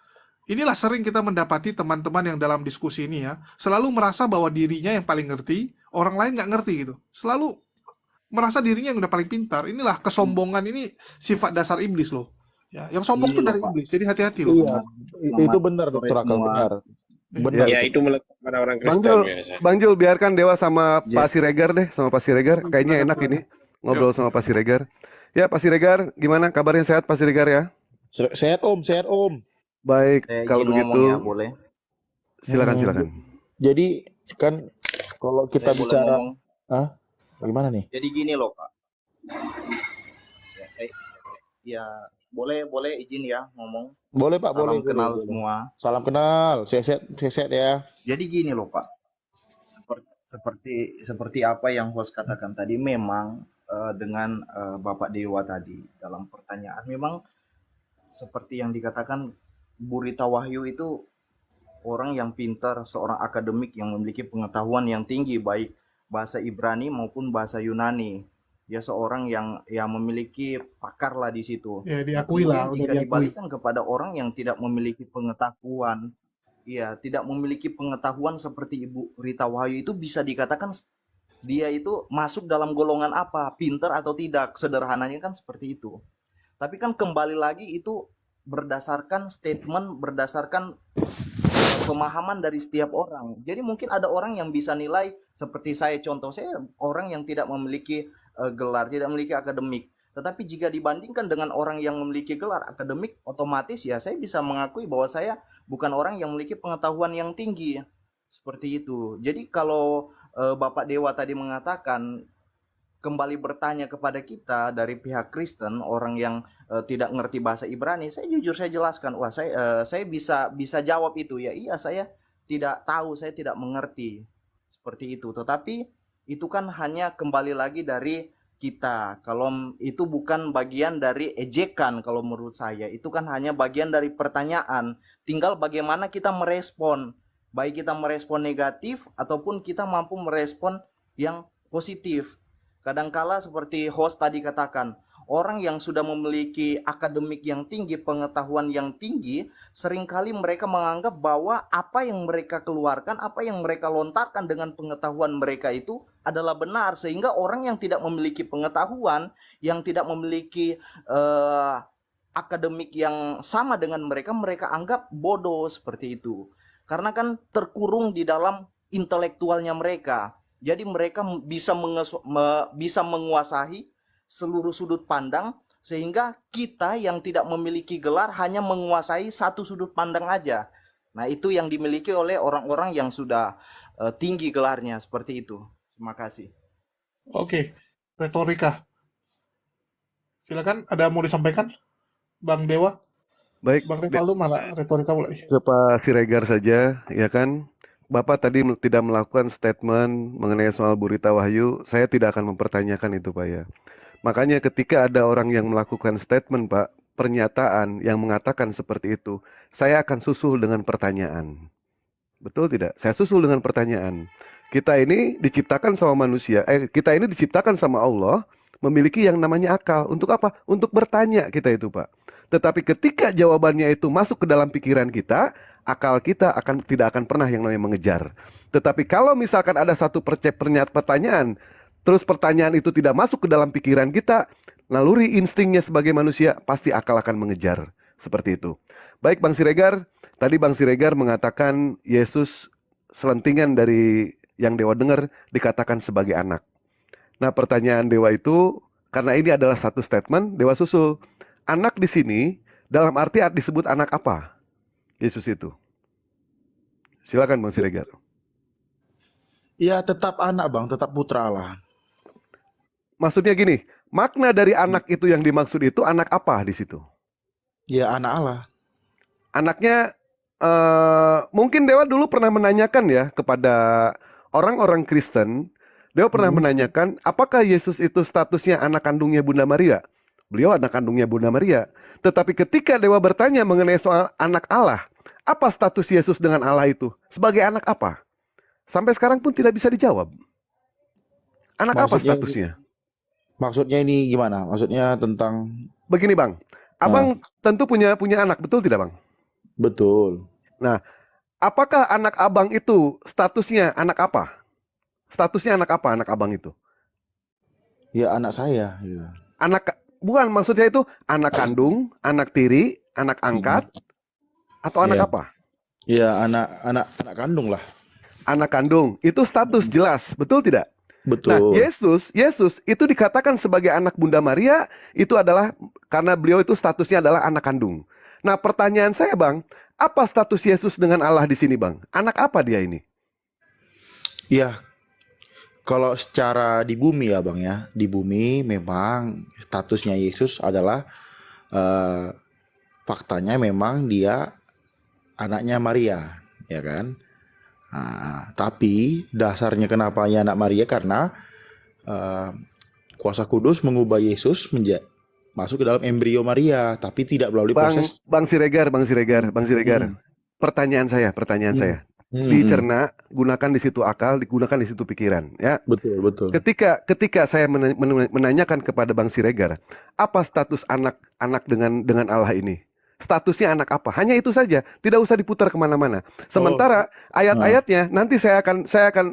Inilah sering kita mendapati teman-teman yang dalam diskusi ini ya, selalu merasa bahwa dirinya yang paling ngerti, orang lain nggak ngerti gitu. Selalu merasa dirinya yang udah paling pintar. Inilah kesombongan ini sifat dasar iblis loh. Ya, yang sombong Iya tuh loh, dari Pak. iblis. Jadi hati-hati loh. iya, itu benar sore Dokter Akal, semua. benar. Benar. Ya itu melekat pada orang Bang Kristen Jul, biasa. Bang Jul biarkan Dewa sama Iya. Pak Siregar deh, sama Pak Siregar. Kayaknya Silakan, enak silakan. ini ngobrol sama Pak Siregar. Ya, Pak Siregar, gimana kabarnya sehat Pak Siregar ya? Sehat Om, sehat Om. Baik, kalau izin begitu ngomong ya, boleh? silakan. Jadi kan kalau kita Saya boleh bicara, ngomong. bagaimana nih? Jadi gini loh Pak. Ya, ya boleh izin ya ngomong. Boleh Pak, boleh. Salam kenal boleh. semua. Salam kenal, sehat ya. Jadi gini loh Pak. Seperti apa yang host katakan tadi, memang dengan Bapak Dewa tadi dalam pertanyaan, memang seperti yang dikatakan Bu Rita Wahyu itu orang yang pintar, seorang akademik yang memiliki pengetahuan yang tinggi baik bahasa Ibrani maupun bahasa Yunani. Dia seorang yang memiliki pakar lah di situ. Ya, Nah, diakui lah, kemudian udah jika diakui. dibalikkan kepada orang yang tidak memiliki pengetahuan, ya tidak memiliki pengetahuan seperti Ibu Rita Wahyu, itu bisa dikatakan dia itu masuk dalam golongan apa, pinter atau tidak, sederhananya kan seperti itu. Tapi kan kembali lagi itu berdasarkan statement, berdasarkan pemahaman dari setiap orang. Jadi mungkin ada orang yang bisa nilai seperti saya, contoh saya orang yang tidak memiliki gelar, tidak memiliki akademik. Tetapi jika dibandingkan dengan orang yang memiliki gelar akademik, otomatis ya saya bisa mengakui bahwa saya bukan orang yang memiliki pengetahuan yang tinggi. Seperti itu. Jadi kalau Bapak Dewa tadi mengatakan kembali bertanya kepada kita dari pihak Kristen, orang yang tidak ngerti bahasa Ibrani, saya jujur saya jelaskan, wah saya bisa jawab itu ya, iya saya tidak tahu, saya tidak mengerti seperti itu. Tetapi itu kan hanya kembali lagi dari kita. Kalau itu bukan bagian dari ejekan, kalau menurut saya itu kan hanya bagian dari pertanyaan. Tinggal bagaimana kita merespon, baik kita merespon negatif ataupun kita mampu merespon yang positif. Kadangkala seperti host tadi katakan, orang yang sudah memiliki akademik yang tinggi, pengetahuan yang tinggi, seringkali mereka menganggap bahwa apa yang mereka keluarkan, apa yang mereka lontarkan dengan pengetahuan mereka itu adalah benar. Sehingga orang yang tidak memiliki pengetahuan, yang tidak memiliki akademik yang sama dengan mereka, mereka anggap bodoh seperti itu. Karena kan terkurung di dalam intelektualnya mereka. Jadi mereka bisa menguasai seluruh sudut pandang, sehingga kita yang tidak memiliki gelar hanya menguasai satu sudut pandang aja. Nah, itu yang dimiliki oleh orang-orang yang sudah tinggi gelarnya, seperti itu. Terima kasih. Oke, retorika. Silakan, ada mau disampaikan, Bang Dewa? Baik, Bang Rivaldo mana retorika mulai? ke Pak Siregar saja, ya kan? Bapak tadi tidak melakukan statement mengenai soal Burita Wahyu, saya tidak akan mempertanyakan itu, Pak ya. Makanya ketika ada orang yang melakukan statement, Pak, pernyataan yang mengatakan seperti itu, saya akan susul dengan pertanyaan. Betul tidak? Saya susul dengan pertanyaan. Kita ini diciptakan sama manusia, kita ini diciptakan sama Allah, memiliki yang namanya akal. Untuk apa? Untuk bertanya kita itu, Pak. Tetapi ketika jawabannya itu masuk ke dalam pikiran kita, akal kita tidak akan pernah yang namanya mengejar. Tetapi kalau misalkan ada satu pertanyaan, terus pertanyaan itu tidak masuk ke dalam pikiran kita, naluri instingnya sebagai manusia, pasti akal akan mengejar. Seperti itu. Baik Bang Siregar, tadi Bang Siregar mengatakan Yesus selentingan dari yang Dewa dengar dikatakan sebagai anak. Nah, pertanyaan Dewa itu, karena ini adalah satu statement, Dewa susul. Anak di sini dalam arti disebut anak apa? Yesus itu. Silakan Bang Siregar. Ya tetap anak Bang, tetap putra Allah. Maksudnya gini, makna dari anak itu yang dimaksud itu anak apa di situ? Ya anak Allah. Anaknya mungkin Dewa dulu pernah menanyakan ya kepada orang-orang Kristen. Dewa pernah menanyakan apakah Yesus itu statusnya anak kandungnya Bunda Maria? Beliau anak kandungnya Bunda Maria. Tetapi ketika Dewa bertanya mengenai soal anak Allah, apa status Yesus dengan Allah itu? Sebagai anak apa? Sampai sekarang pun tidak bisa dijawab. Anak apa statusnya? Maksudnya ini gimana? Maksudnya tentang Begini Bang, Abang tentu punya anak, betul tidak Bang? betul. Nah, apakah anak Abang itu statusnya anak apa? Statusnya anak apa anak Abang itu? Ya anak saya. Ya. Bukan, maksud saya itu anak kandung, anak tiri, anak angkat, atau anak Ya. apa? Ya anak kandung lah. Anak kandung, itu status jelas, betul tidak? Nah, Betul. Yesus itu dikatakan sebagai anak Bunda Maria, itu adalah karena beliau itu statusnya adalah anak kandung. Nah, pertanyaan saya Bang, apa status Yesus dengan Allah di sini Bang? Anak apa dia ini? Ya kalau secara di bumi ya Bang ya, di bumi memang statusnya Yesus adalah faktanya memang dia anaknya Maria, ya kan? Nah, tapi dasarnya kenapa ya anak Maria karena kuasa kudus mengubah Yesus masuk ke dalam embrio Maria, tapi tidak melalui proses. Bang Siregar. Pertanyaan saya. Dicerna, gunakan di situ akal, digunakan di situ pikiran, ya. Betul. Ketika saya menanyakan kepada Bang Siregar, apa status anak dengan Allah ini? Statusnya anak apa? Hanya itu saja, tidak usah diputar kemana-mana. Sementara ayat-ayatnya nanti saya akan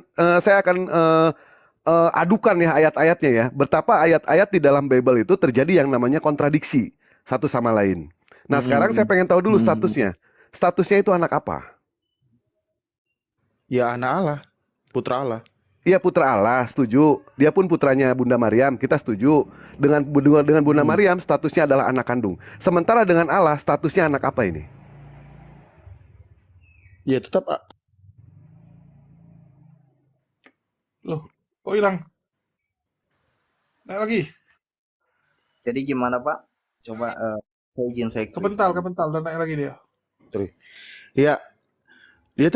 adukan ya ayat-ayatnya ya. Betapa ayat-ayat di dalam Bible itu terjadi yang namanya kontradiksi satu sama lain. Nah, sekarang saya pengen tahu dulu statusnya. Statusnya itu anak apa? Ya anak Allah, putra Allah. Iya, putra Allah, setuju. Dia pun putranya Bunda Maryam, kita setuju. Dengan Bunda Maryam statusnya adalah anak kandung. Sementara dengan Allah statusnya anak apa ini? Ya tetap Loh, kok hilang? Naik lagi. Jadi gimana Pak? Coba izin saya Kepental dan naik lagi dia. ya dia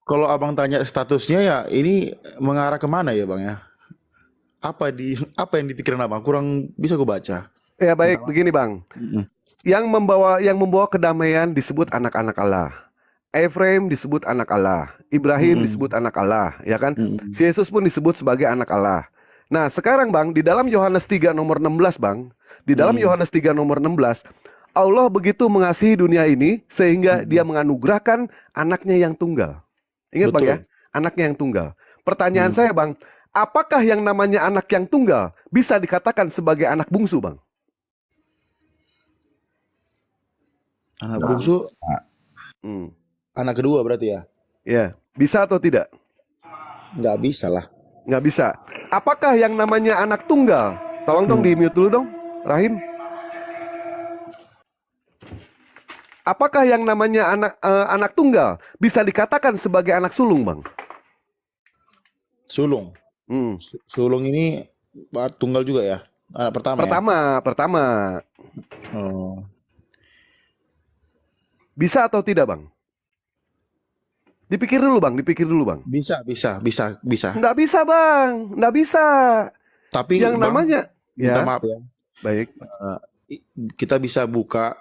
kalau abang tanya statusnya ya ini mengarah kemana ya bang ya? Apa yang dipikirin abang? Kurang bisa gue baca. Ya baik, begini bang. Yang membawa kedamaian disebut anak-anak Allah. Efraim disebut anak Allah. Ibrahim disebut anak Allah, ya kan? Si Yesus pun disebut sebagai anak Allah. Nah, sekarang bang, di dalam Yohanes 3 nomor 16 bang, di dalam Yohanes 3 nomor 16, Allah begitu mengasihi dunia ini sehingga dia menganugerahkan anaknya yang tunggal. Ingat bang ya, anaknya yang tunggal. Pertanyaan saya bang, apakah yang namanya anak yang tunggal bisa dikatakan sebagai anak bungsu bang? Anak bungsu, anak kedua berarti ya? Ya, bisa atau tidak? Nggak bisa lah. Nggak bisa. Apakah yang namanya anak tunggal? Tolong dong di-mute dulu dong, Rahim. Apakah yang namanya anak tunggal bisa dikatakan sebagai anak sulung, bang? Sulung. Sulung ini tunggal juga ya? Anak pertama. Pertama. Oh. Bisa atau tidak, bang? Dipikir dulu, bang. Bisa. Nggak bisa, bang. Nggak bisa. Tapi yang bang, namanya, minta maaf ya. Baik. Kita bisa buka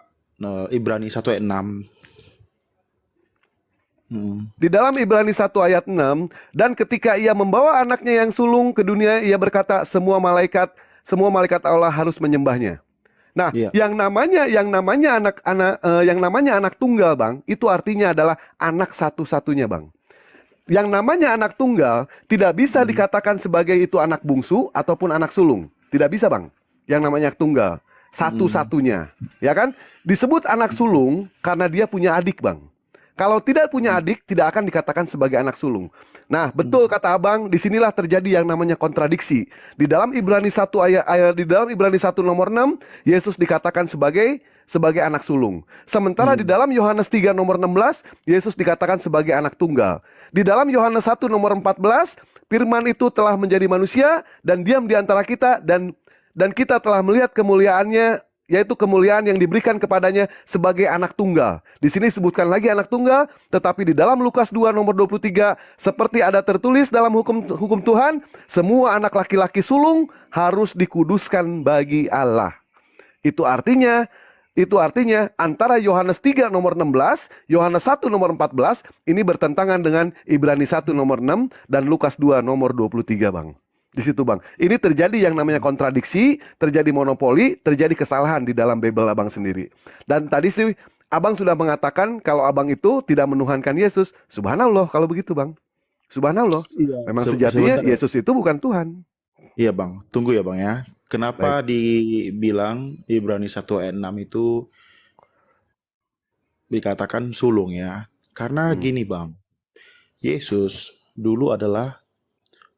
Ibrani 1 ayat 6. Di dalam Ibrani 1 ayat 6, dan ketika ia membawa anaknya yang sulung ke dunia, ia berkata semua malaikat Allah harus menyembahnya. Nah, yang namanya anak tunggal, bang, itu artinya adalah anak satu-satunya, bang. Yang namanya anak tunggal tidak bisa dikatakan sebagai itu anak bungsu ataupun anak sulung. Tidak bisa, bang. Yang namanya tunggal, satu-satunya, ya kan? Disebut anak sulung karena dia punya adik, bang. Kalau tidak punya adik, tidak akan dikatakan sebagai anak sulung. Nah, betul kata abang, disinilah terjadi yang namanya kontradiksi. Di dalam Ibrani 1 di dalam Ibrani 1 nomor 6, Yesus dikatakan sebagai anak sulung. Sementara di dalam Yohanes 3 nomor 16, Yesus dikatakan sebagai anak tunggal. Di dalam Yohanes 1 nomor 14, Firman itu telah menjadi manusia dan diam di antara kita, dan kita telah melihat kemuliaannya, yaitu kemuliaan yang diberikan kepadanya sebagai anak tunggal. Di sini disebutkan lagi anak tunggal, tetapi di dalam Lukas 2 nomor 23, seperti ada tertulis dalam hukum Tuhan, semua anak laki-laki sulung harus dikuduskan bagi Allah. Itu artinya antara Yohanes 3 nomor 16, Yohanes 1 nomor 14, ini bertentangan dengan Ibrani 1 nomor 6 dan Lukas 2 nomor 23, bang. Di situ, bang. Ini terjadi yang namanya kontradiksi, terjadi monopoli, terjadi kesalahan di dalam Bible abang sendiri. Dan tadi sih abang sudah mengatakan kalau abang itu tidak menuhankan Yesus. Subhanallah kalau begitu, bang. Subhanallah. Iya. Memang sejatinya Yesus itu bukan Tuhan. Iya, bang. Tunggu ya, bang ya. Kenapa dibilang Ibrani 1 ayat 6 itu dikatakan sulung ya? Karena gini, bang. Yesus dulu adalah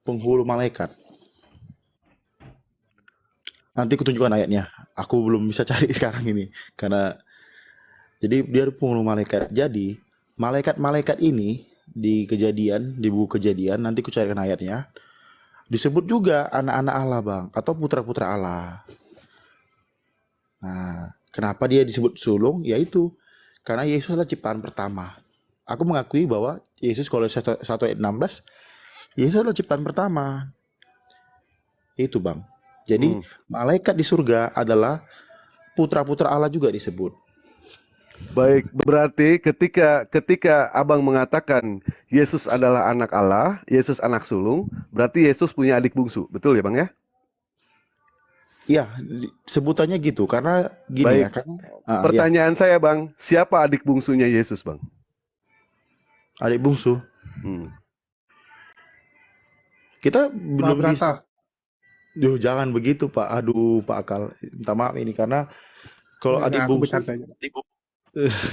penghulu malaikat. Nanti kutunjukkan ayatnya. Aku belum bisa cari sekarang ini. Karena jadi dia penghulu malaikat. Jadi malaikat-malaikat ini di buku Kejadian, nanti ku carikan ayatnya. Disebut juga anak-anak Allah, bang, atau putra-putra Allah. Nah, kenapa dia disebut sulung? Yaitu karena Yesus adalah ciptaan pertama. Aku mengakui bahwa Yesus, kalau 1 ayat 16, Yesus adalah ciptaan pertama. Itu, bang. Jadi malaikat di surga adalah putra-putra Allah juga disebut. Baik, berarti ketika abang mengatakan Yesus adalah anak Allah, Yesus anak sulung, berarti Yesus punya adik bungsu, betul ya, bang ya? Iya, sebutannya gitu karena gini. Baik. Ya kan. Pertanyaan saya, bang, siapa adik bungsunya Yesus, bang? Adik bungsu. Kita belum bisa. Mahabrata. Duh, jangan begitu Pak. Aduh, Pak Akal. Minta maaf ini karena kalau adik Enggak, aku bungsu, bercanda aja.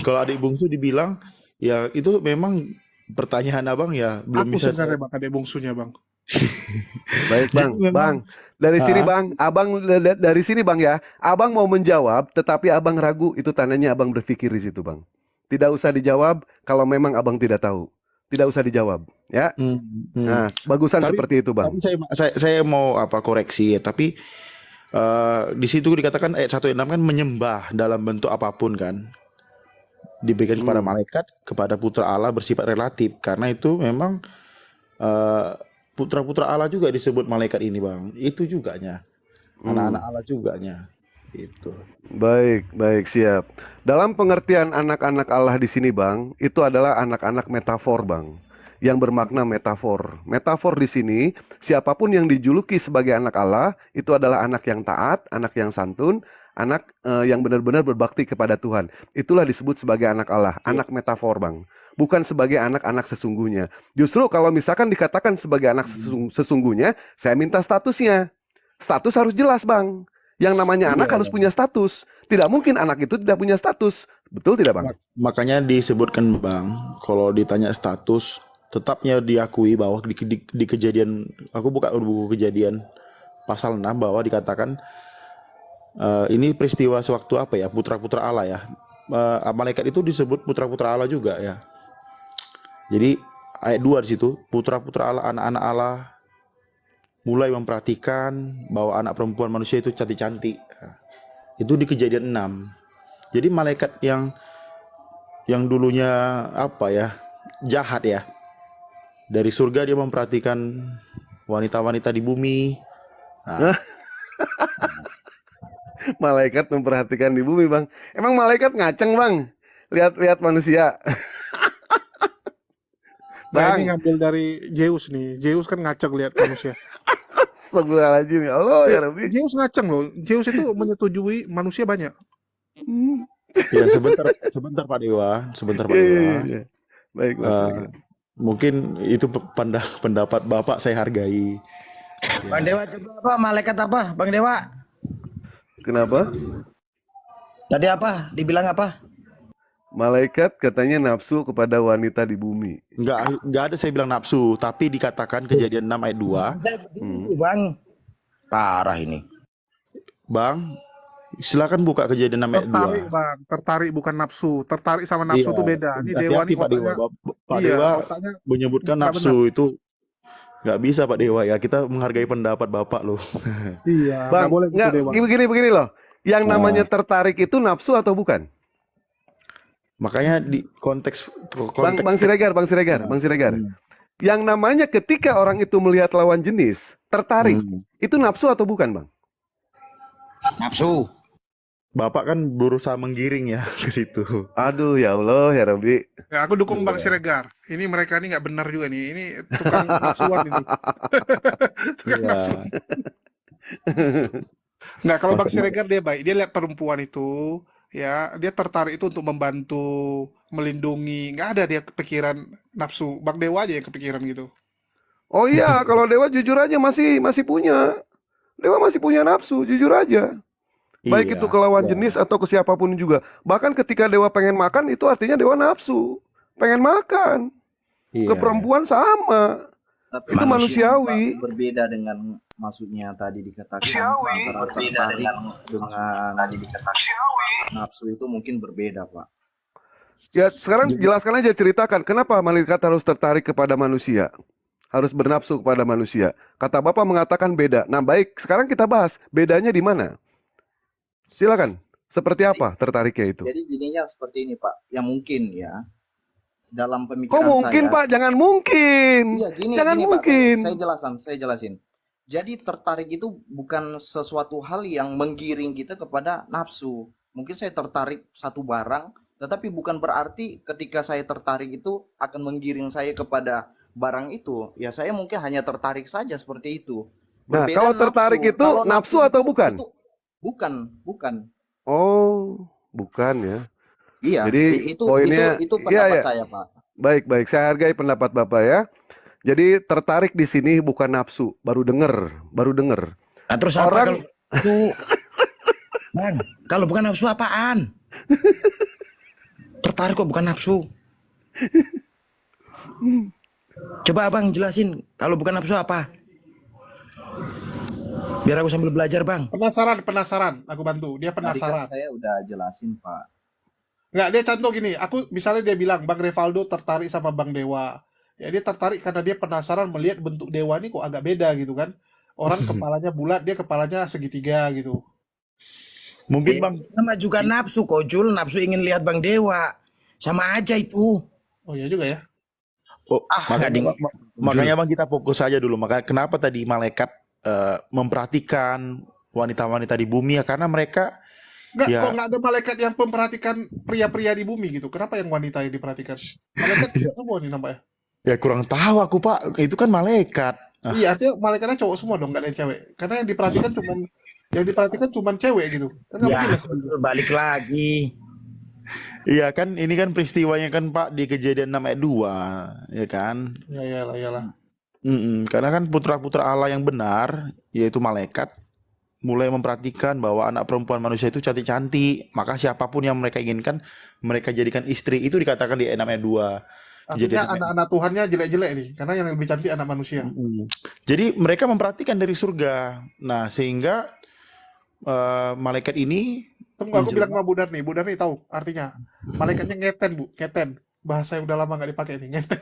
kalau adik bungsu dibilang ya itu memang pertanyaan abang ya belum Aku bisa sebenarnya saya. bang, adik bungsunya bang. Baik Jadi Bang, Bang. memang Dari sini ah, Bang, dari sini Bang ya. Abang mau menjawab, tetapi Abang ragu. Itu tandanya Abang berpikir di situ Bang. Tidak usah dijawab kalau memang Abang tidak tahu. Tidak usah dijawab, ya. hmm, hmm. Nah, bagusan Tapi seperti itu Bang. saya mau apa koreksi ya. Tapi di situ dikatakan ayat 1 ayat 6 kan menyembah dalam bentuk apapun kan. Diberikan kepada malaikat, kepada putra Allah bersifat relatif. Karena itu memang putra-putra Allah juga disebut malaikat ini bang. Itu juganya. Anak-anak Allah juganya. Itu. Baik, baik, siap. Dalam pengertian anak-anak Allah di sini, Bang, itu adalah anak-anak metafor, Bang, yang bermakna metafor. Metafor di sini, siapapun yang dijuluki sebagai anak Allah, itu adalah anak yang taat, anak yang santun, anak yang benar-benar berbakti kepada Tuhan. Itulah disebut sebagai anak Allah, anak metafor, Bang. Bukan sebagai anak-anak sesungguhnya. Justru kalau misalkan dikatakan sebagai anak sesungguhnya, saya minta statusnya. Status harus jelas, Bang. Yang namanya anak harus punya status. Tidak mungkin anak itu tidak punya status. Betul tidak, Bang? Makanya disebutkan bang, kalau ditanya status, tetapnya diakui bahwa di kejadian, aku buka buku kejadian pasal 6 bahwa dikatakan ini peristiwa sewaktu apa ya, putra-putra Allah ya. Malaikat itu disebut putra-putra Allah juga ya. Jadi ayat 2 di situ, putra-putra Allah, anak-anak Allah mulai memperhatikan bahwa anak perempuan manusia itu cantik-cantik. Itu di kejadian 6. Jadi malaikat yang dulunya apa ya, jahat ya, dari surga dia memperhatikan wanita-wanita di bumi. Nah, Malaikat memperhatikan di bumi, Bang. Emang malaikat ngaceng, Bang? Lihat-lihat manusia. Nah Bang, ini ngambil dari Zeus nih. Zeus kan ngaceng lihat manusia. astagfirullahaladzim ya Allah ya Rabbi. Zeus ngaceng loh. Zeus itu menyetujui manusia banyak. ya sebentar Pak Dewa, sebentar Pak Iya, Dewa. iya, iya. Baik, Mas. Eh, mungkin itu pendapat Bapak saya hargai. Bang Dewa coba apa? Malaikat apa? Bang Dewa. Kenapa? Tadi apa? Dibilang apa? Malaikat katanya nafsu kepada wanita di bumi. Enggak ada saya bilang nafsu, tapi dikatakan kejadian 6 ayat 2. Bang. Parah ini. Bang, silakan buka kejadian 6 ayat 2. Tertarik bang, tertarik bukan nafsu. Tertarik sama nafsu Iya, tuh beda. Ini Dewa hati-hati nih Pak Dewa. otaknya. Pak Iya, Dewa otaknya menyebutkan nggak nafsu itu nggak bisa Pak Dewa ya. Kita menghargai pendapat Bapak loh. Iya, Bang, nggak boleh gitu nggak, Dewa. begini loh. Yang Nah, namanya tertarik itu nafsu atau bukan? makanya di konteks Bang Siregar. Yang namanya ketika orang itu melihat lawan jenis, tertarik, itu nafsu atau bukan, Bang? Nafsu. Bapak kan berusaha menggiring ya ke situ. Aduh, ya Allah, ya Rabbi. Ya, aku dukung Bang Siregar. Ini mereka ini nggak benar juga nih. Ini tukang nafsuan ini. Tukang Iya. nafsuan. Nah, kalau Bang Maksud- Siregar dia baik. Dia lihat perempuan itu, ya, dia tertarik itu untuk membantu, melindungi. Nggak ada dia kepikiran nafsu. Bang Dewa aja yang kepikiran gitu. Oh iya, kalau Dewa jujur aja masih punya. Dewa masih punya nafsu, jujur aja. Baik Iya, itu ke lawan iya. jenis atau ke siapapun juga. Bahkan ketika Dewa pengen makan, itu artinya Dewa nafsu. Pengen makan. Ke Iya. perempuan sama. Tapi Itu manusiawi. Pak, berbeda dengan maksudnya tadi dikatakan antara tertarik dengan nafsu itu mungkin berbeda, Pak. Ya sekarang jelaskan aja, ceritakan kenapa malaikat harus tertarik kepada manusia, harus bernafsu kepada manusia. Kata Bapak mengatakan beda. Nah baik, sekarang kita bahas bedanya di mana. Silakan. Seperti apa tertariknya itu? Jadi gininya seperti ini, Pak. Yang mungkin ya dalam Kok pemikiran mungkin saya. Pak? Jangan mungkin. Iya, Jangan gini, mungkin. Pak. Saya jelasin. Jadi tertarik itu bukan sesuatu hal yang menggiring kita kepada nafsu. Mungkin saya tertarik satu barang, tetapi bukan berarti ketika saya tertarik itu akan menggiring saya kepada barang itu. Ya saya mungkin hanya tertarik saja seperti itu. Nah, Berbeda kalau tertarik itu Kalau nafsu atau bukan? itu bukan. Oh, bukan ya. Iya, Jadi itu poinnya, itu iya, pendapat iya. saya, Pak. Baik, saya hargai pendapat Bapak ya. Jadi tertarik di sini bukan nafsu, baru denger, baru denger. Nah, terus apa Orang kalau nafsu? Bang, kalau bukan nafsu apaan? Tertarik kok bukan nafsu. Coba abang jelasin, kalau bukan nafsu apa? Biar aku sambil belajar, Bang. Penasaran. Aku bantu. Dia Tadi kan penasaran. saya udah jelasin, Pak. Nggak, dia contoh gini. Misalnya dia bilang, Bang Revaldo tertarik sama Bang Dewa. Ya, dia tertarik karena dia penasaran melihat bentuk Dewa ini kok agak beda gitu kan. Orang kepalanya bulat, dia kepalanya segitiga gitu. Mungkin Bang, Sama juga nafsu kok, Jul. Nafsu ingin lihat Bang Dewa. Sama aja itu. Oh iya juga ya. makanya, makanya Bang kita fokus aja dulu. Makanya kenapa tadi malaikat memperhatikan wanita-wanita di bumi ya, karena mereka Nggak, ya kok nggak ada malaikat yang memperhatikan pria-pria di bumi gitu? Kenapa yang wanita yang diperhatikan? Malaikat semua nih nampaknya. ya kurang tahu aku Pak, itu kan malaikat. Iya, artinya malaikatnya cowok semua dong, nggak ada yang cewek. Karena yang diperhatikan cuman cewek gitu. Kan nggak Ya, mungkin lah sebenarnya. balik lagi. Iya kan, ini kan peristiwanya kan Pak di Kejadian 6 ayat 2, ya kan? Ya, iyalah. Karena kan putra-putra Allah yang benar, yaitu malaikat, mulai memperhatikan bahwa anak perempuan manusia itu cantik-cantik, maka siapapun yang mereka inginkan, mereka jadikan istri. Itu dikatakan di 6 ayat 2. Artinya Kejadian 6 ayat anak-anak Tuhannya jelek-jelek nih, karena yang lebih cantik anak manusia. Jadi mereka memperhatikan dari surga. Nah, sehingga malaikat ini Tunggu, aku bilang sama Bu Darni tahu artinya. Malaikatnya ngeten, Bu, ngeten. Bahasa yang udah lama nggak dipakai nih, ngeten.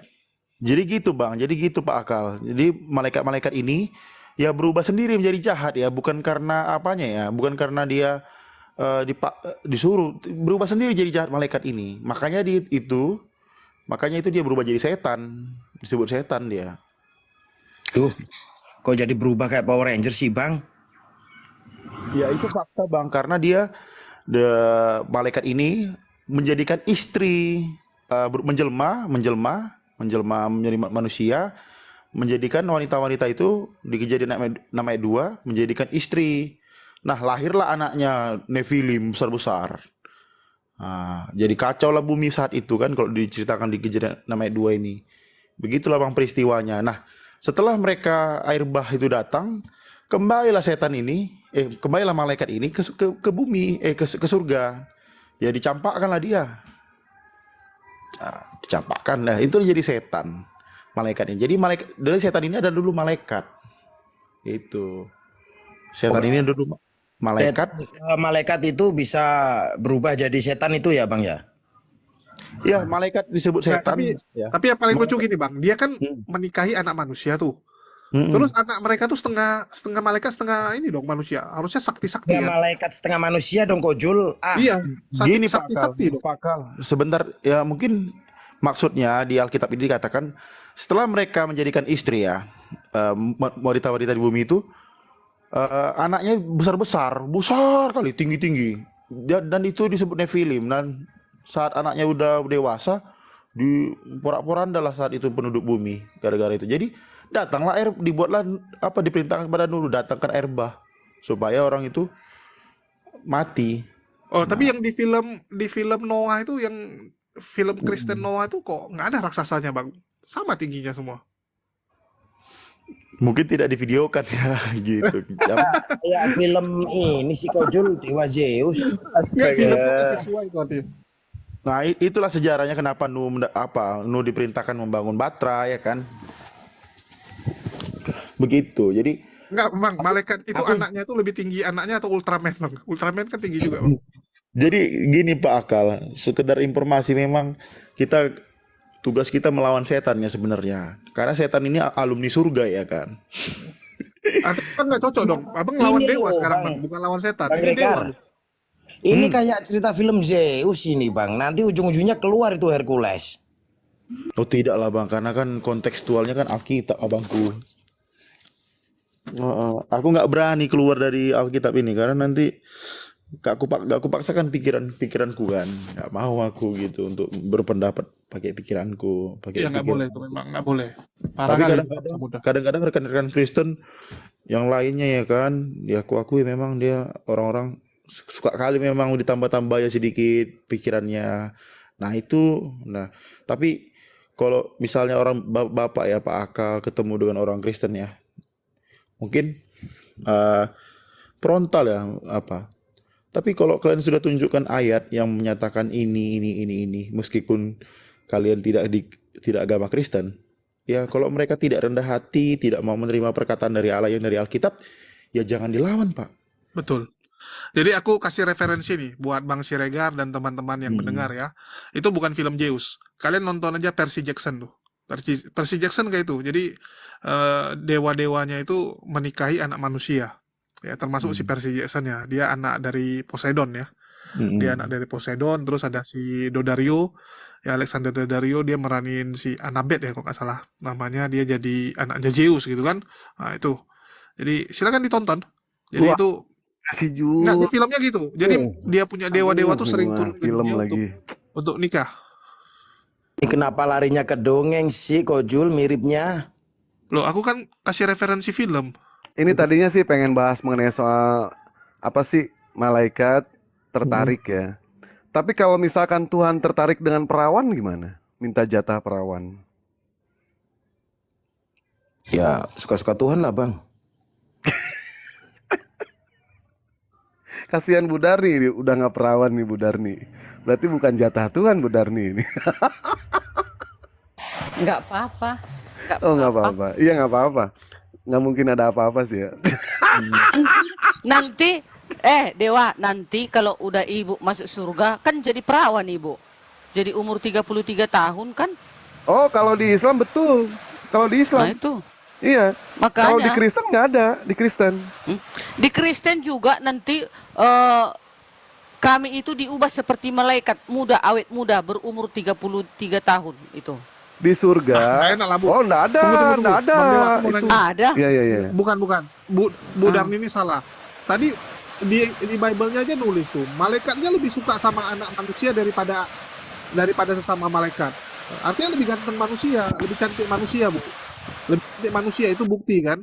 Jadi gitu Bang, jadi gitu Pak Akal. Jadi malaikat-malaikat ini ya berubah sendiri menjadi jahat ya, bukan karena apanya ya, bukan karena dia disuruh, berubah sendiri jadi jahat malaikat ini. Makanya itu dia berubah jadi setan, disebut setan dia. Tuh, kok jadi berubah kayak Power Ranger sih, Bang? Ya itu fakta Bang, karena dia malaikat ini menjadikan istri, menjelma menjadi manusia, menjadikan wanita-wanita itu di Kejadian 6 ayat 2 menjadikan istri. Nah, lahirlah anaknya Nephilim besar-besar. Nah, jadi kacau lah bumi saat itu kan kalau diceritakan di Kejadian 6 ayat 2 ini. Begitulah Bang peristiwanya. Nah, setelah mereka air bah itu datang, kembalilah kembalilah malaikat ini ke bumi, ke surga. Ya dicampakkanlah dia. Nah, dicampakkan. Nah, itu jadi setan malaikatnya. Jadi dari setan ini ada dulu malaikat. Itu. Setan ini dulu malaikat. Malaikat itu bisa berubah jadi setan itu ya, Bang ya? Ya, malaikat disebut Nah, setan. tapi yang paling lucu gini, Bang. Dia kan menikahi anak manusia tuh. Terus anak mereka tuh setengah malaikat, setengah ini dong manusia. Harusnya sakti-sakti Ya, kan? malaikat setengah manusia dong, kok, Jul. Iya, Gini Pak sakti-sakti dong. Akal. Sebentar ya, mungkin maksudnya di Alkitab ini dikatakan setelah mereka menjadikan istri ya, wanita-wanita di bumi itu anaknya besar kali, tinggi dan itu disebut Nephilim. Dan saat anaknya udah dewasa, di porak-poranda saat itu penduduk bumi gara-gara itu. Jadi datanglah dibuatlah diperintahkan kepada Nuh, datangkan air bah supaya orang itu mati. Oh, tapi yang di film Noah itu, yang film Kristen Noah itu kok nggak ada raksasanya, Bang. Sama tingginya semua. Mungkin tidak divideokan ya gitu. Ya, film ini si Kojul Dewa Zeus. Nggak, filmnya nggak sesuai itu artinya. Nah, itulah sejarahnya kenapa Nuh diperintahkan membangun Batra ya kan. Begitu. Jadi Nggak, Bang, malaikat itu anaknya itu lebih tinggi anaknya atau Ultraman, Bang? Ultraman kan tinggi juga, Bang. jadi gini Pak Akal, sekedar informasi, memang tugas kita melawan setannya sebenarnya. Karena setan ini alumni surga ya kan. Artinya kan nggak cocok dong. Abang lawan Ini dewa loh, sekarang, Bang. Bang. Bukan lawan setan. Bang Ini dewa. Rekar. Ini kayak cerita film Zeus ini, Bang. Nanti ujung-ujungnya keluar itu Hercules. Oh tidak lah Bang, karena kan kontekstualnya kan Alkitab abangku. Aku nggak berani keluar dari Alkitab ini karena nanti gak aku paksakan pikiranku kan. Nggak mau aku gitu untuk berpendapat pakai pikiranku, Iya, nggak boleh itu, memang nggak boleh. Parah Tapi kali kadang-kadang semudah. kadang-kadang rekan-rekan Kristen yang lainnya ya kan, ya aku akui memang dia orang-orang suka kali memang ditambah-tambah ya sedikit pikirannya. Nah, tapi kalau misalnya orang bapak ya Pak Akal ketemu dengan orang Kristen ya, mungkin eh, frontal ya apa. Tapi kalau kalian sudah tunjukkan ayat yang menyatakan ini, meskipun kalian tidak agama Kristen, ya kalau mereka tidak rendah hati, tidak mau menerima perkataan dari Allah yang dari Alkitab, ya jangan dilawan, Pak. Betul. Jadi aku kasih referensi nih buat Bang Siregar dan teman-teman yang mendengar ya. Itu bukan film Zeus. Kalian nonton aja Percy Jackson tuh. Percy Jackson kayak itu. Jadi dewa-dewanya itu menikahi anak manusia. Ya, termasuk si Percy Jackson ya. Dia anak dari Poseidon ya. Dia anak dari Poseidon. Terus ada si Dodario. Ya, Alexander Dodario, dia meranin si Annabeth ya kalau nggak salah. Namanya dia jadi anaknya Zeus gitu kan. Nah itu. Jadi silakan ditonton. Jadi Wah, itu kasih nggak, di Jul. filmnya gitu. Jadi dia punya dewa-dewa tuh sering Wah, turun ke film dunia lagi. untuk nikah. Ini kenapa larinya ke dongeng sih, kok Jul miripnya? Loh, aku kan kasih referensi film. Ini tadinya sih pengen bahas mengenai soal apa sih malaikat tertarik ya. Tapi kalau misalkan Tuhan tertarik dengan perawan gimana? Minta jatah perawan. Ya, suka-suka Tuhan lah, Bang. Kasihan Bu Darni, ini udah nggak perawan nih Bu Darni. Berarti bukan jatah Tuhan Bu Darni ini. Nggak apa-apa. Nggak Oh nggak apa-apa. apa-apa. Iya nggak apa-apa. Nggak mungkin ada apa-apa sih ya. Nanti, Dewa, nanti kalau udah ibu masuk surga, kan jadi perawan ibu. Jadi umur 33 tahun kan? Oh kalau di Islam betul. Kalau di Nah Islam itu. iya. Kalau di Makanya, Kristen nggak ada. Di Kristen. di Kristen juga nanti kami itu diubah seperti malaikat muda, awet muda, berumur 33 tahun itu. Di Nggak surga. enak lah, Bu. Oh nggak ada. Tunggu. Nggak ada. Bang Dewa, aku mau Itu. nanya. Ada. Iya iya iya. Bukan. Bu Ah. Darni ini salah. Tadi di Bible-nya aja nulis tuh, malaikatnya lebih suka sama anak manusia daripada sesama malaikat. Artinya lebih ganteng manusia, lebih cantik manusia, Bu. Lebih cantik manusia itu bukti kan?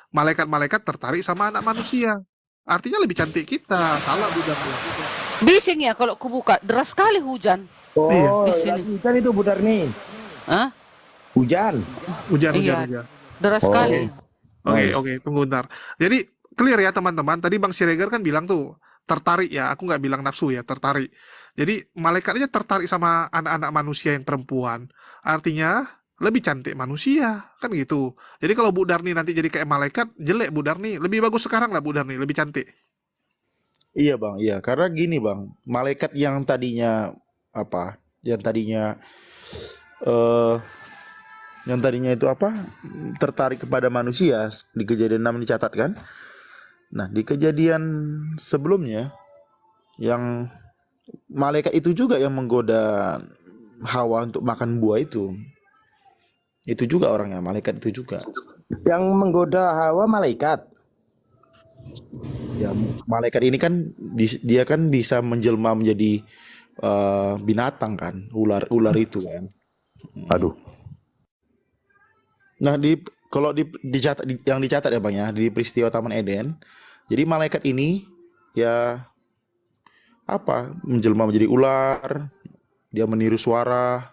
Malaikat-malaikat tertarik sama anak manusia. Artinya lebih cantik kita. Salah Bu Darni. Bising ya kalau kubuka, deras sekali hujan Iya. Oh, di sini. lagi hujan itu Bu Darni. Hah? Hujan. Hujan. Iya, deras Oh, sekali. nice. Oke, tunggu bentar. Jadi clear ya teman-teman. Tadi Bang Siregar kan bilang tuh tertarik ya. Aku nggak bilang nafsu ya, tertarik. Jadi malaikatnya tertarik sama anak-anak manusia yang perempuan. Artinya lebih cantik manusia kan gitu. Jadi kalau Bu Darni nanti jadi kayak malaikat, jelek Bu Darni. Lebih bagus sekarang lah Bu Darni, lebih cantik. Iya Bang, iya. Karena gini Bang, malaikat yang tadinya apa? Eh yang tadinya itu apa? Tertarik kepada manusia di kejadian 6 dicatat kan? Nah, di kejadian sebelumnya yang malaikat itu juga yang menggoda Hawa untuk makan buah itu. Itu juga orangnya, malaikat itu juga. Yang menggoda Hawa malaikat. Ya, malaikat ini kan dia kan bisa menjelma menjadi binatang kan, ular itu kan. Aduh. Nah, kalau yang dicatat ya Bang ya, di peristiwa Taman Eden. Jadi malaikat ini ya apa? Menjelma menjadi ular, dia meniru suara.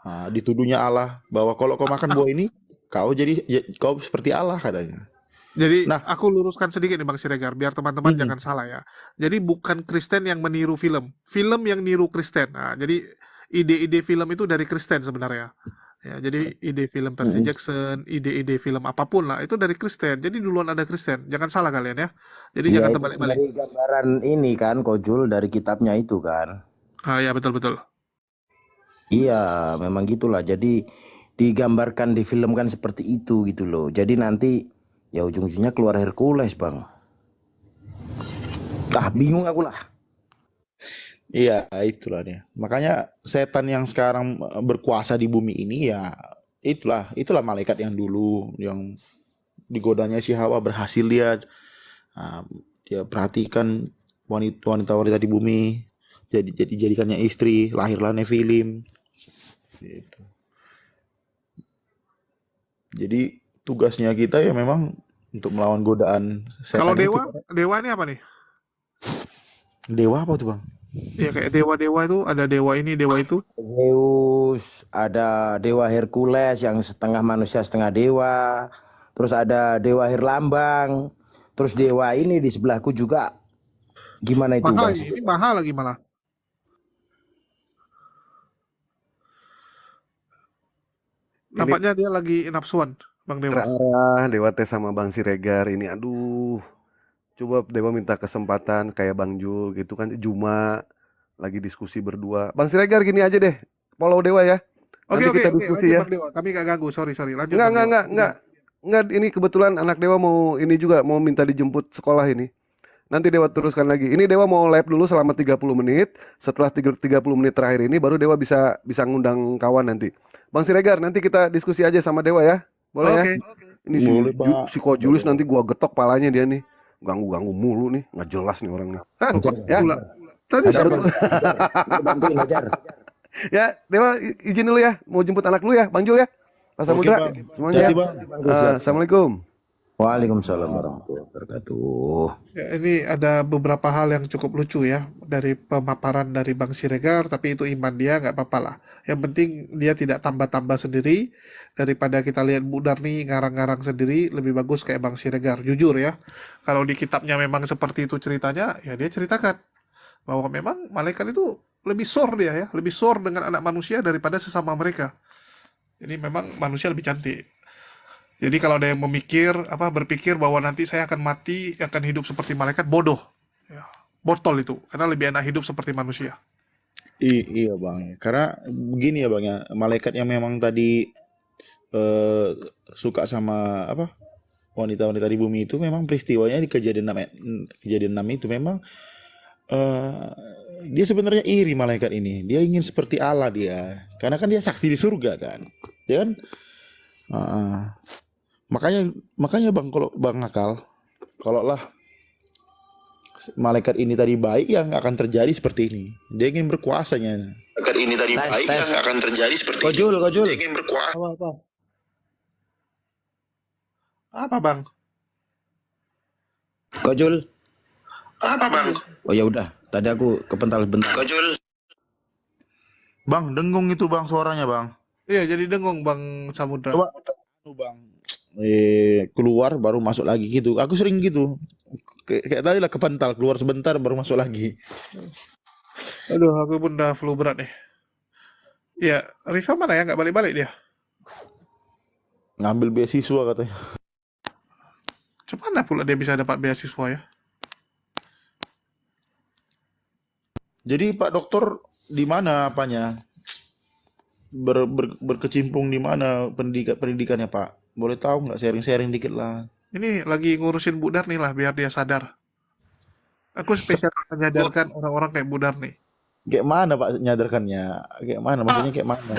Nah, dituduhnya Allah bahwa kalau kau makan buah ini, kau seperti Allah katanya. Jadi Nah, aku luruskan sedikit nih Bang Siregar, biar teman-teman jangan salah ya. Jadi bukan Kristen yang meniru film, film yang niru Kristen. Nah, jadi ide-ide film itu dari Kristen sebenarnya. Ya, jadi ide film Percy Jackson, ide-ide film apapun lah itu dari Kristen. Jadi duluan ada Kristen, jangan salah kalian ya. Jadi Iya, jangan itu terbalik-balik. dari gambaran ini kan, Kojul, dari kitabnya itu kan. Ah ya betul. Iya, memang gitulah. Jadi digambarkan, difilmkan seperti itu gitu loh. Jadi nanti ya ujung-ujungnya keluar Hercules, Bang. Bingung aku lah. iya itulah dia. Makanya setan yang sekarang berkuasa di bumi ini ya itulah malaikat yang dulu yang digodanya si Hawa berhasil dia perhatikan wanita-wanita di bumi, jadikannya istri, lahirlah Nefilim gitu. Jadi tugasnya kita ya memang untuk melawan godaan Kalau setan itu. dewa ini apa nih? Dewa apa tuh Bang? Ya kayak dewa-dewa itu ada dewa ini, dewa itu. Zeus, ada dewa Hercules yang setengah manusia setengah dewa. Terus ada dewa Herlambang. Terus dewa ini di sebelahku juga. Gimana itu Mahal Bang? ini mahal lagi malah. Ini Nampaknya dia lagi nafsuan, Bang Dewa. terarah Dewa teh sama Bang Siregar ini. Aduh, coba Dewa minta kesempatan kayak Bang Jul gitu kan. Juma lagi diskusi berdua. Bang Siregar gini aja deh. Follow Dewa ya. Oke, Nanti oke, kita oke, diskusi lanjut ya. Bang Dewa. Kami gak ganggu, sorry. Lanjut Enggak, Bang Dewa. enggak. Ini kebetulan anak Dewa mau ini juga mau minta dijemput sekolah ini. Nanti Dewa teruskan lagi. Ini Dewa mau live dulu selama 30 menit. Setelah 30 menit terakhir ini baru Dewa bisa ngundang kawan nanti. Bang Siregar, nanti kita diskusi aja sama Dewa ya. Boleh ya? Oke. Ini Boleh, Pak. si Ko Julius nanti gua getok palanya dia nih. Ganggu-ganggu mulu nih, nggak jelas nih orang nih. Hah, Ajar, ya, Pula. Tadi ajar, siapa? Bang. Ajar. Bantuin ajar. ya, Dewa izin dulu ya, mau jemput anak dulu ya, Bang Jul ya, Pak Oke, Samudra, Bang. semuanya. Hati, Bang. Bang Gus, ya. Assalamualaikum. Waalaikumsalam warahmatullahi wabarakatuh. Ya, ini ada beberapa hal yang cukup lucu ya dari pemaparan dari Bang Siregar, tapi itu iman dia nggak apa-apa lah. Yang penting dia tidak tambah-tambah sendiri daripada kita lihat Bu Darni ngarang-ngarang sendiri, lebih bagus kayak Bang Siregar. Jujur ya, kalau di kitabnya memang seperti itu ceritanya, ya dia ceritakan bahwa memang malaikat itu lebih sor dia ya, lebih sor dengan anak manusia daripada sesama mereka. Jadi memang manusia lebih cantik. Jadi kalau ada yang berpikir bahwa nanti saya akan mati, akan hidup seperti malaikat, bodoh. Ya, botol itu, karena lebih enak hidup seperti manusia. Iya Bang, karena begini ya Bang ya, malaikat yang memang tadi suka sama wanita-wanita di bumi itu memang peristiwanya di kejadian 6 itu memang dia sebenarnya iri malaikat ini. Dia ingin seperti Allah dia, karena kan dia saksi di surga kan, ya kan? Makanya Bang, kalau Bang Akal, kalau lah malaikat ini tadi baik, yang akan terjadi seperti ini. Dia ingin berkuasanya. Malaikat ini tadi baik, yang akan terjadi seperti ini. Kojul. Dia ingin berkuasa. Apa Bang? Kojul. Apa Bang? Oh ya udah, tadi aku kepental bentar. Kojul. Bang, dengung itu Bang suaranya Bang. Iya, jadi dengung Bang Samudra. Coba Bang. Keluar baru masuk lagi gitu. Aku sering gitu. Kayak tadi lah kepental, keluar sebentar baru masuk lagi. Aduh, aku pun udah flu berat nih. Ya, Rifa mana ya? Nggak balik-balik dia. Ngambil beasiswa katanya. Mana pula dia bisa dapat beasiswa ya? Jadi Pak Dokter di mana apanya? Berkecimpung di mana pendidikannya Pak? Boleh tahu nggak, sharing-sharing dikit lah. Ini lagi ngurusin Bu Darni lah biar dia sadar. Aku spesial menyadarkan orang-orang kayak Bu Darni. Kayak mana Pak nyadarkannya? Kayak mana? Maksudnya kayak mana?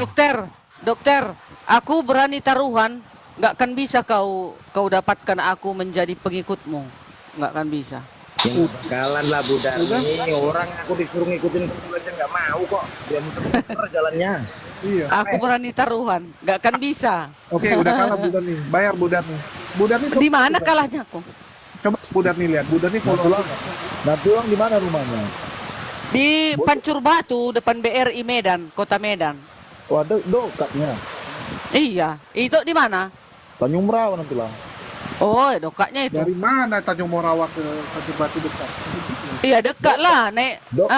Dokter, aku berani taruhan, nggak akan bisa kau dapatkan aku menjadi pengikutmu, nggak akan bisa. Ya bakalan lah Bu Darni. Orang aku disuruh ngikutin Kojul aja nggak mau kok. Dia muter-muter jalannya. Iya. Aku berani taruhan, nggak akan bisa. Oke, udah kalah Bu Darni. Bayar Bu Darni. Bu Darni Di mana kalahnya aku? coba Bu Darni lihat. Bu Darni follow lah. Nah, tuang di mana rumahnya? Di Pancur Batu, depan BRI Medan, Kota Medan. Oh, ada dokatnya. Iya, itu di mana? Tanjung Merawa nanti lah. Oh, dokaknya itu. Dari mana Tanjung Morawa ke Tanjung Batu dekat? Iya, dekat lah, naik. Dok.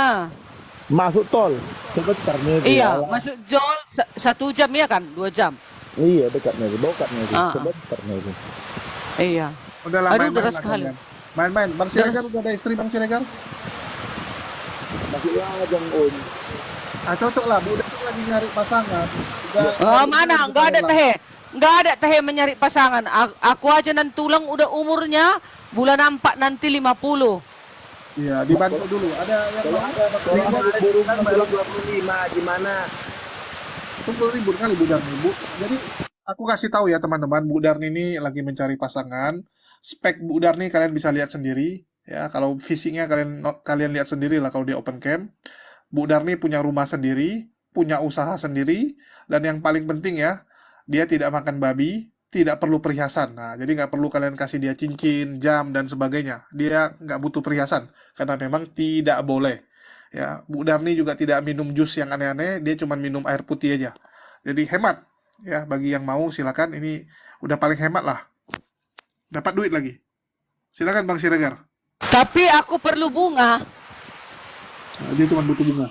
Masuk tol. Sebentarnya itu. Iya, masuk Jol 1 jam ya kan? 2 jam. Iya, dekatnya itu, dokatnya itu. Ah. Sebentarnya itu. Iya. Udahlah Aduh, main-main deras lah sekali. kalian. Main-main. Bang Siregar udah ada istri Bang Siregar? Masih lajang Om. Cocok lah. Bu Darni lagi nyari pasangan. Mana? Enggak ada teh. Enggak ada teh mencari pasangan. Aku aja nan tulang udah umurnya bulan 4 nanti 50. Iya, dibantu dulu. Ada yang mau? Baru 25 gimana? Itu ribut kali Bu Darni. Jadi aku kasih tahu ya teman-teman, Bu Darni ini lagi mencari pasangan. Spek Bu Darni kalian bisa lihat sendiri. Ya, kalau fisiknya kalian lihat sendiri lah kalau dia open cam. Bu Darni punya rumah sendiri, punya usaha sendiri, dan yang paling penting ya, dia tidak makan babi, tidak perlu perhiasan. Nah, jadi nggak perlu kalian kasih dia cincin, jam, dan sebagainya. Dia nggak butuh perhiasan, karena memang tidak boleh. Ya, Bu Darni juga tidak minum jus yang aneh-aneh, dia cuma minum air putih aja. Jadi hemat ya, bagi yang mau silakan, ini udah paling hemat lah. Dapat duit lagi. Silakan Bang Siregar. Tapi aku perlu bunga. Nah, dia cuma butuh bunga.